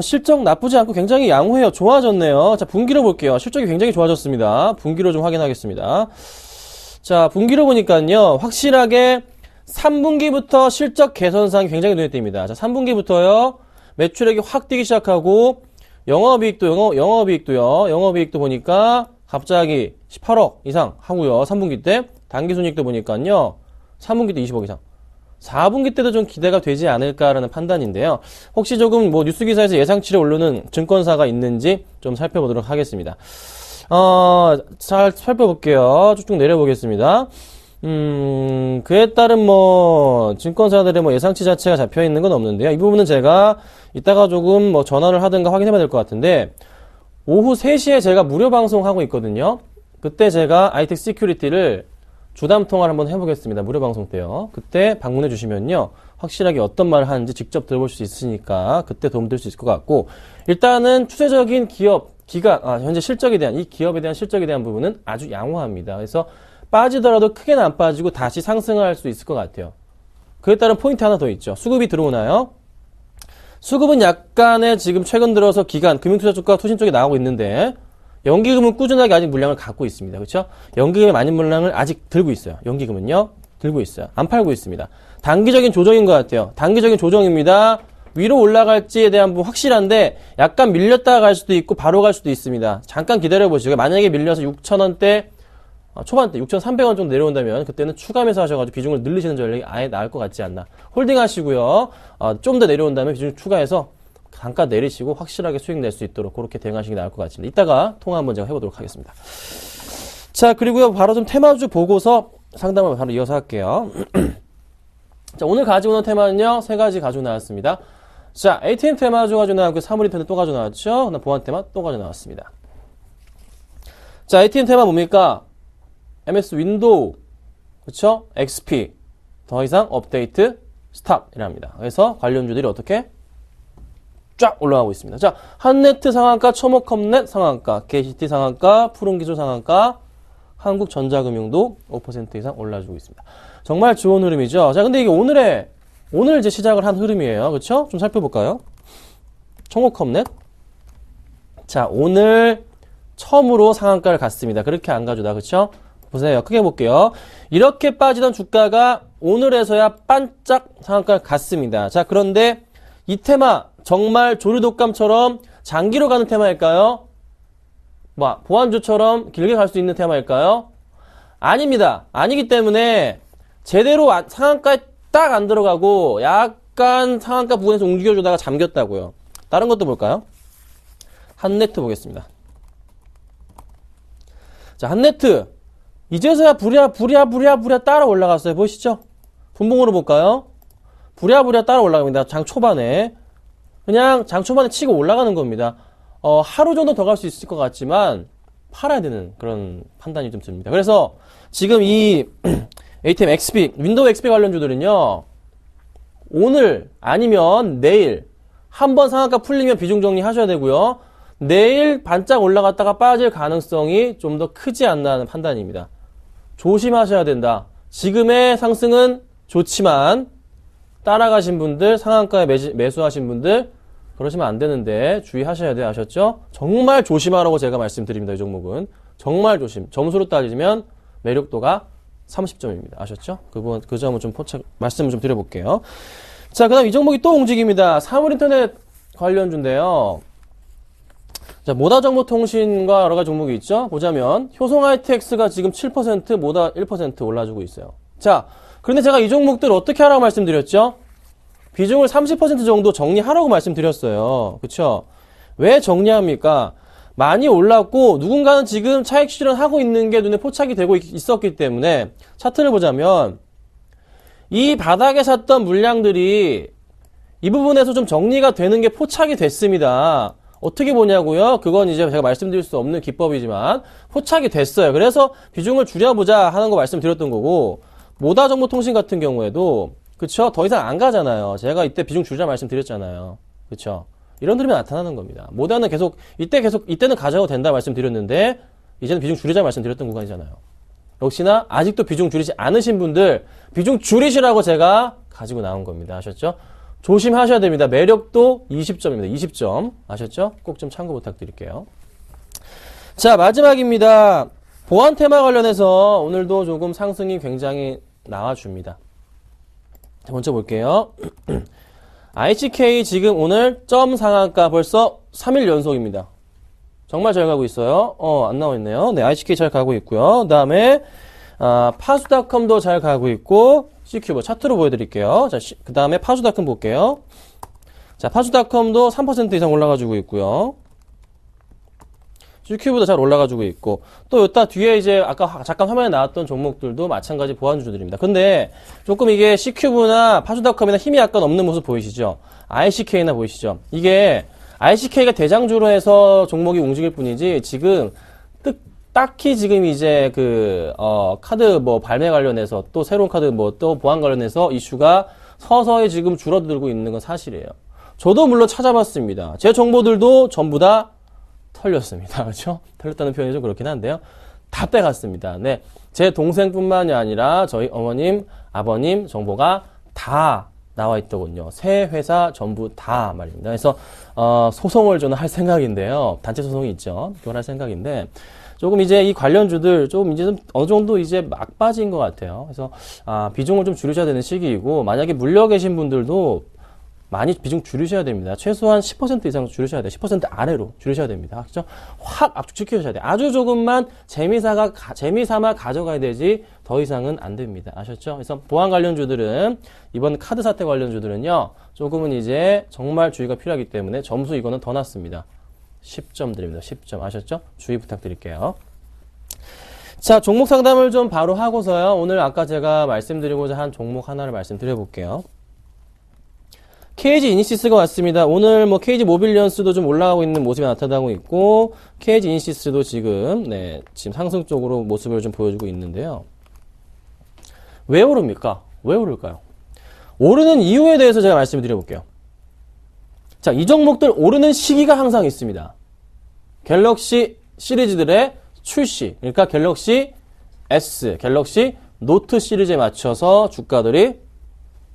실적 나쁘지 않고 굉장히 양호해요. 좋아졌네요. 자, 분기로 볼게요. 실적이 굉장히 좋아졌습니다. 분기로 좀 확인하겠습니다. 자, 분기로 보니까요. 확실하게 3분기부터 실적 개선상이 굉장히 눈에 띕니다. 자, 3분기부터요. 매출액이 확 뛰기 시작하고 영업이익도 보니까 갑자기 18억 이상 하고요. 3분기 때 당기순이익도 보니까요. 3분기 때 20억 이상. 4분기 때도 좀 기대가 되지 않을까라는 판단인데요. 혹시 조금 뉴스 기사에서 예상치를 오르는 증권사가 있는지 좀 살펴보도록 하겠습니다. 잘 살펴볼게요. 쭉쭉 내려보겠습니다. 그에 따른 증권사들의 예상치 자체가 잡혀 있는 건 없는데요. 이 부분은 제가 이따가 조금 전화를 하든가 확인해 봐야 될 것 같은데, 오후 3시에 제가 무료 방송하고 있거든요. 그때 제가 ITX 시큐리티를 주담 통화를 한번 해보겠습니다. 무료 방송 때요. 그때 방문해 주시면요. 확실하게 어떤 말을 하는지 직접 들어볼 수 있으니까 그때 도움될 수 있을 것 같고, 일단은 추세적인 현재 실적에 대한, 이 기업에 대한 실적에 대한 부분은 아주 양호합니다. 그래서 빠지더라도 크게는 안 빠지고 다시 상승할 수 있을 것 같아요. 그에 따른 포인트 하나 더 있죠. 수급이 들어오나요? 수급은 약간의 지금 최근 들어서 금융투자 쪽과 투신 쪽에 나가고 있는데, 연기금은 꾸준하게 아직 물량을 갖고 있습니다. 그렇죠? 연기금의 많은 물량을 아직 들고 있어요. 연기금은요. 들고 있어요. 안 팔고 있습니다. 단기적인 조정인 것 같아요. 단기적인 조정입니다. 위로 올라갈지에 대한 부분 확실한데 약간 밀렸다가 갈 수도 있고 바로 갈 수도 있습니다. 잠깐 기다려보시고요. 만약에 밀려서 6,000원대 초반대 6,300원 정도 내려온다면 그때는 추가 매수하셔가지고 비중을 늘리시는 전략이 아예 나을 것 같지 않나. 홀딩 하시고요. 좀 더 내려온다면 비중 추가해서 단가 내리시고 확실하게 수익 낼 수 있도록 그렇게 대응하시는 게 나을 것 같습니다. 이따가 통화 한번 제가 해보도록 하겠습니다. 자, 그리고요. 바로 좀 테마주 보고서 상담을 바로 이어서 할게요. 자, 오늘 가지고 오는 테마는요. 3가지 가지고 나왔습니다. 자, ATM 테마주 가지고 나왔고 사물인터넷 또 가지고 나왔죠. 그다음 보안 테마 또 가지고 나왔습니다. 자, ATM 테마 뭡니까? MS 윈도우, 그쵸? XP, 더 이상 업데이트, 스탑이랍니다. 그래서 관련주들이 어떻게? 쫙 올라가고 있습니다. 자, 한네트 상한가, 초목컴넷 상한가, KCT 상한가, 푸른기술 상한가, 한국전자금융도 5% 이상 올라주고 있습니다. 정말 좋은 흐름이죠. 자, 근데 이게 오늘 이제 시작을 한 흐름이에요. 그쵸? 좀 살펴볼까요? 초목컴넷. 자, 오늘 처음으로 상한가를 갔습니다. 그렇게 안 가주다. 그쵸? 보세요. 크게 볼게요. 이렇게 빠지던 주가가 오늘에서야 반짝 상한가를 갔습니다. 자, 그런데 이 테마 정말 조류독감처럼 장기로 가는 테마일까요? 보안주처럼 길게 갈 수 있는 테마일까요? 아닙니다. 아니기 때문에 제대로 상한가에 딱 안 들어가고 약간 상한가 부근에서 움직여주다가 잠겼다고요. 다른 것도 볼까요? 한네트 보겠습니다. 자, 한네트 이제서야 부랴부랴 따라 올라갔어요. 보이시죠? 분봉으로 볼까요? 부랴부랴 따라 올라갑니다. 장 초반에 그냥 장 초반에 치고 올라가는 겁니다. 하루 정도 더 갈 수 있을 것 같지만 팔아야 되는 그런 판단이 좀 듭니다. 그래서 지금 이 ATM XP, 윈도우 XP 관련주들은요, 오늘 아니면 내일 한번 상한가 풀리면 비중 정리하셔야 되고요. 내일 반짝 올라갔다가 빠질 가능성이 좀 더 크지 않나 하는 판단입니다. 조심하셔야 된다. 지금의 상승은 좋지만 따라가신 분들, 상한가에 매수하신 분들 그러시면 안 되는데 주의하셔야 돼요. 아셨죠? 정말 조심하라고 제가 말씀드립니다. 이 종목은 정말 조심. 점수로 따지면 매력도가 30점입니다. 아셨죠? 그 점은 좀 말씀을 좀 드려볼게요. 자, 그 다음 이 종목이 또 움직입니다. 사물인터넷 관련주인데요. 자, 모다정보통신과 여러 가지 종목이 있죠? 보자면 효성ITX가 지금 7%, 모다 1% 올라주고 있어요. 자, 그런데 제가 이 종목들 어떻게 하라고 말씀드렸죠? 비중을 30% 정도 정리하라고 말씀드렸어요. 그쵸? 왜 정리합니까? 많이 올랐고 누군가는 지금 차익 실현하고 있는 게 눈에 포착이 되고 있었기 때문에 차트를 보자면 이 바닥에 샀던 물량들이 이 부분에서 좀 정리가 되는 게 포착이 됐습니다. 어떻게 보냐고요? 그건 이제 제가 말씀드릴 수 없는 기법이지만 포착이 됐어요. 그래서 비중을 줄여보자 하는 거 말씀드렸던 거고, 모다정보통신 같은 경우에도 그쵸? 더 이상 안 가잖아요. 제가 이때 비중 줄이자 말씀드렸잖아요. 그쵸? 이런 흐름이 나타나는 겁니다. 모다는 이때는 가져가도 된다 말씀드렸는데 이제는 비중 줄이자 말씀드렸던 구간이잖아요. 역시나 아직도 비중 줄이지 않으신 분들 비중 줄이시라고 제가 가지고 나온 겁니다. 아셨죠? 조심하셔야 됩니다. 매력도 20점입니다. 20점. 아셨죠? 꼭 좀 참고 부탁드릴게요. 자, 마지막입니다. 보안 테마 관련해서 오늘도 조금 상승이 굉장히 나와줍니다. 자, 먼저 볼게요. ICK 지금 오늘 점 상한가 벌써 3일 연속입니다. 정말 잘 가고 있어요. 안 나와 있네요. 네, ICK 잘 가고 있고요. 그 다음에 파수닷컴도 잘 가고 있고, CQ버 차트로 보여드릴게요. 자, 그 다음에 파수닷컴 볼게요. 자, 파수닷컴도 3% 이상 올라가지고 있고요. CQ보다 잘 올라가지고 있고, 또 여기다 뒤에 이제 아까 잠깐 화면에 나왔던 종목들도 마찬가지 보안주들입니다. 근데 조금 이게 CQ나 파수닷컴이나 힘이 약간 없는 모습 보이시죠? ICK나 보이시죠? 이게 ICK가 대장주로 해서 종목이 움직일 뿐이지 지금 딱히 지금 이제 카드 뭐 발매 관련해서 또 새로운 카드 뭐 또 보안 관련해서 이슈가 서서히 지금 줄어들고 있는 건 사실이에요. 저도 물론 찾아봤습니다. 제 정보들도 전부 다 털렸습니다. 그렇죠? 털렸다는 표현이 좀 그렇긴 한데요. 다 빼갔습니다. 네. 제 동생뿐만이 아니라 저희 어머님, 아버님 정보가 다 나와 있더군요. 세 회사 전부 다 말입니다. 그래서 소송을 저는 할 생각인데요. 단체 소송이 있죠. 그걸 할 생각인데 조금 이제 이 관련주들 좀 이제 좀 어느 정도 이제 막 빠진 것 같아요. 그래서 비중을 좀 줄이셔야 되는 시기이고, 만약에 물려 계신 분들도 많이 비중 줄이셔야 됩니다. 최소한 10% 이상 줄이셔야 돼요. 10% 아래로 줄이셔야 됩니다. 그렇죠? 확 압축시켜셔야 돼요. 아주 조금만 재미삼아 가져가야 되지 더 이상은 안 됩니다. 아셨죠? 그래서 보안 관련주들은 이번 카드 사태 관련주들은요. 조금은 이제 정말 주의가 필요하기 때문에 점수 이거는 더 낮습니다. 10점 드립니다. 10점. 아셨죠? 주의 부탁드릴게요. 자, 종목 상담을 좀 바로 하고서요. 오늘 아까 제가 말씀드리고자 한 종목 하나를 말씀드려 볼게요. KG 이니시스가 왔습니다. 오늘 뭐 KG 모빌리언스도 좀 올라가고 있는 모습이 나타나고 있고, KG 이니시스도 지금, 네, 지금 상승 쪽으로 모습을 좀 보여주고 있는데요. 왜 오릅니까? 왜 오를까요? 오르는 이유에 대해서 제가 말씀을 드려볼게요. 자, 이 종목들 오르는 시기가 항상 있습니다. 갤럭시 시리즈들의 출시, 그러니까 갤럭시 S, 갤럭시 노트 시리즈에 맞춰서 주가들이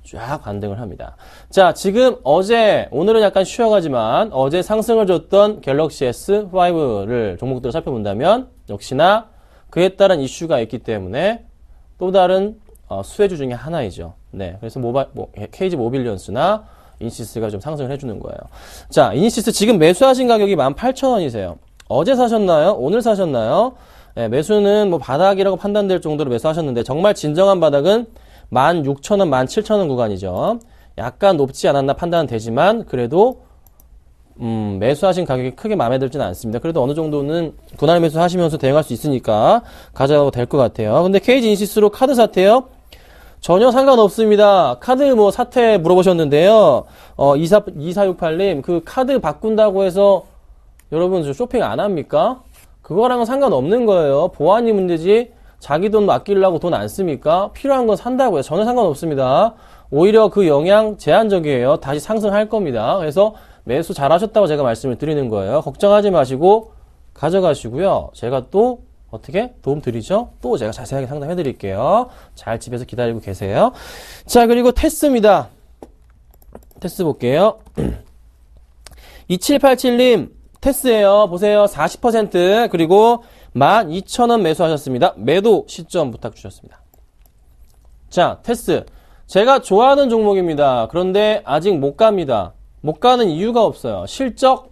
쫙 반등을 합니다. 자, 지금 오늘은 약간 쉬어가지만 어제 상승을 줬던 갤럭시 S5를 종목들을 살펴본다면 역시나 그에 따른 이슈가 있기 때문에 또 다른 수혜주 중에 하나이죠. 네, 그래서 KG 모빌리언스나 이니시스가 좀 상승을 해주는 거예요. 자, 이니시스 지금 매수하신 가격이 18,000원이세요. 어제 사셨나요? 오늘 사셨나요? 네, 매수는 뭐 바닥이라고 판단될 정도로 매수하셨는데 정말 진정한 바닥은 16,000원, 17,000원 구간이죠. 약간 높지 않았나 판단은 되지만 그래도 매수하신 가격이 크게 마음에 들지는 않습니다. 그래도 어느 정도는 분할 매수하시면서 대응할 수 있으니까 가져가도 될 것 같아요. 근데 KG 이니시스로 카드 사태요? 전혀 상관없습니다. 카드 뭐 사태 물어보셨는데요. 2468님, 그 카드 바꾼다고 해서 여러분 저 쇼핑 안 합니까? 그거랑은 상관없는 거예요. 보안이 문제지 자기 돈 아끼려고 돈 안 씁니까? 필요한 건 산다고요. 전혀 상관없습니다. 오히려 그 영향 제한적이에요. 다시 상승할 겁니다. 그래서 매수 잘하셨다고 제가 말씀을 드리는 거예요. 걱정하지 마시고 가져가시고요. 제가 또 어떻게 도움 드리죠? 또 제가 자세하게 상담해 드릴게요. 잘 집에서 기다리고 계세요. 자, 그리고 테스입니다. 테스 볼게요. 2787님 테스예요. 보세요. 40% 그리고 12,000원 매수하셨습니다. 매도 시점 부탁 주셨습니다. 자, 테스. 제가 좋아하는 종목입니다. 그런데 아직 못 갑니다. 못 가는 이유가 없어요. 실적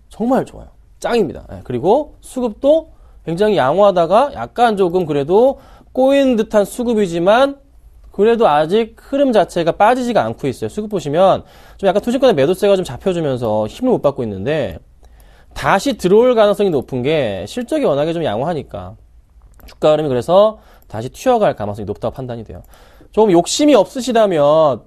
정말 좋아요. 짱입니다. 네, 그리고 수급도 굉장히 양호하다가 약간 조금 그래도 꼬인 듯한 수급이지만 그래도 아직 흐름 자체가 빠지지가 않고 있어요. 수급 보시면 좀 약간 투신권의 매도세가 좀 잡혀주면서 힘을 못 받고 있는데 다시 들어올 가능성이 높은 게 실적이 워낙에 좀 양호하니까 주가 흐름이 그래서 다시 튀어갈 가능성이 높다고 판단이 돼요. 좀 욕심이 없으시다면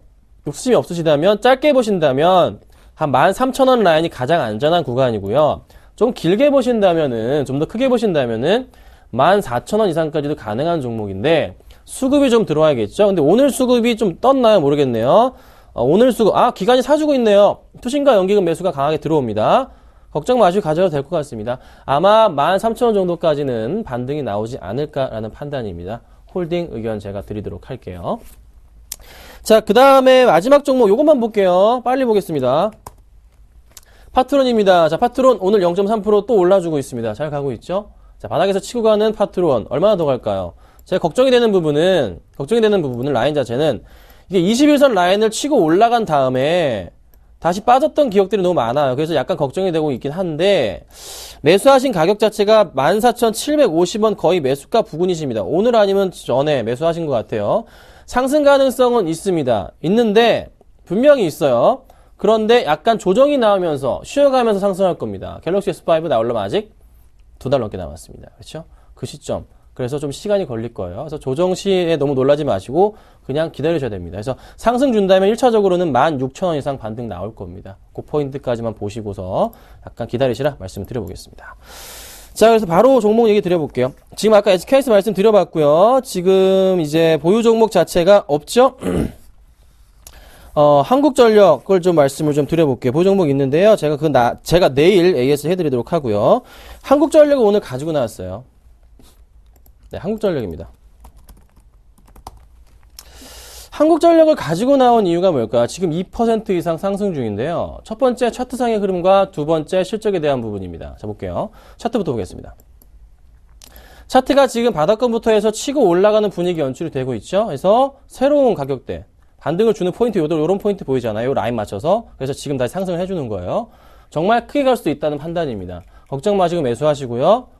짧게 보신다면 한 13,000원 라인이 가장 안전한 구간이고요. 좀 길게 보신다면은 좀 더 크게 보신다면은 14,000원 이상까지도 가능한 종목인데 수급이 좀 들어와야겠죠. 근데 오늘 수급이 좀 떴나요? 모르겠네요. 오늘 수급 기관이 사주고 있네요. 투신과 연기금 매수가 강하게 들어옵니다. 걱정 마시고 가져도 될 것 같습니다. 아마 13,000원 정도까지는 반등이 나오지 않을까라는 판단입니다. 홀딩 의견 제가 드리도록 할게요. 자, 그 다음에 마지막 종목 요것만 볼게요. 빨리 보겠습니다. 파트론입니다. 자, 파트론 오늘 0.3% 또 올라주고 있습니다. 잘 가고 있죠? 자, 바닥에서 치고 가는 파트론 얼마나 더 갈까요? 제가 걱정이 되는 부분은 라인 자체는 이게 21선 라인을 치고 올라간 다음에 다시 빠졌던 기억들이 너무 많아요. 그래서 약간 걱정이 되고 있긴 한데 매수하신 가격 자체가 14,750원 거의 매수가 부근이십니다. 오늘 아니면 전에 매수하신 것 같아요. 상승 가능성은 있습니다. 있는데 분명히 있어요. 그런데 약간 조정이 나오면서 쉬어가면서 상승할 겁니다. 갤럭시 S5 나오려면 아직 2달 넘게 남았습니다. 그렇죠? 그 시점. 그래서 좀 시간이 걸릴 거예요. 그래서 조정 시에 너무 놀라지 마시고 그냥 기다리셔야 됩니다. 그래서 상승 준다면 1차적으로는 16,000원 이상 반등 나올 겁니다. 그 포인트까지만 보시고서 약간 기다리시라 말씀을 드려보겠습니다. 자, 그래서 바로 종목 얘기 드려볼게요. 지금 아까 SKS 말씀 드려봤고요. 지금 이제 보유 종목 자체가 없죠? 한국전력을 좀 말씀을 좀 드려볼게요. 보유 종목 있는데요. 제가 내일 AS 해드리도록 하고요. 한국전력을 오늘 가지고 나왔어요. 네, 한국전력입니다. 한국전력을 가지고 나온 이유가 뭘까요? 지금 2% 이상 상승 중인데요. 첫 번째 차트상의 흐름과 두 번째 실적에 대한 부분입니다. 자, 볼게요. 차트부터 보겠습니다. 차트가 지금 바닥권부터 해서 치고 올라가는 분위기 연출이 되고 있죠. 그래서 새로운 가격대, 반등을 주는 포인트, 요런 포인트 보이잖아요. 요 라인 맞춰서. 그래서 지금 다시 상승을 해주는 거예요. 정말 크게 갈 수도 있다는 판단입니다. 걱정 마시고 매수하시고요.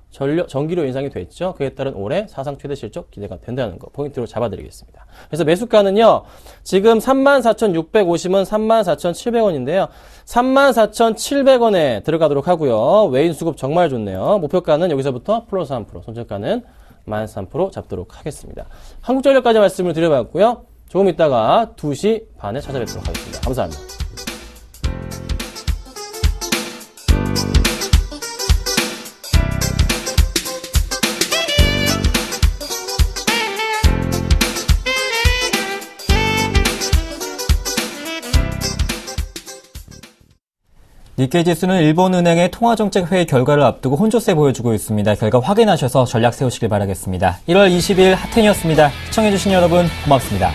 전기료 인상이 됐죠. 그에 따른 올해 사상 최대 실적 기대가 된다는 거 포인트로 잡아드리겠습니다. 그래서 매수가는요. 지금 34,650원, 34,700원인데요. 34,700원에 들어가도록 하고요. 외인 수급 정말 좋네요. 목표가는 여기서부터 플러스 3%, 손절가는 마이너스 3% 잡도록 하겠습니다. 한국전력까지 말씀을 드려봤고요. 조금 있다가 2시 반에 찾아뵙도록 하겠습니다. 감사합니다. 니케이 지수는 일본은행의 통화정책회의 결과를 앞두고 혼조세 보여주고 있습니다. 결과 확인하셔서 전략 세우시길 바라겠습니다. 1월 20일 하텐이었습니다. 시청해주신 여러분 고맙습니다.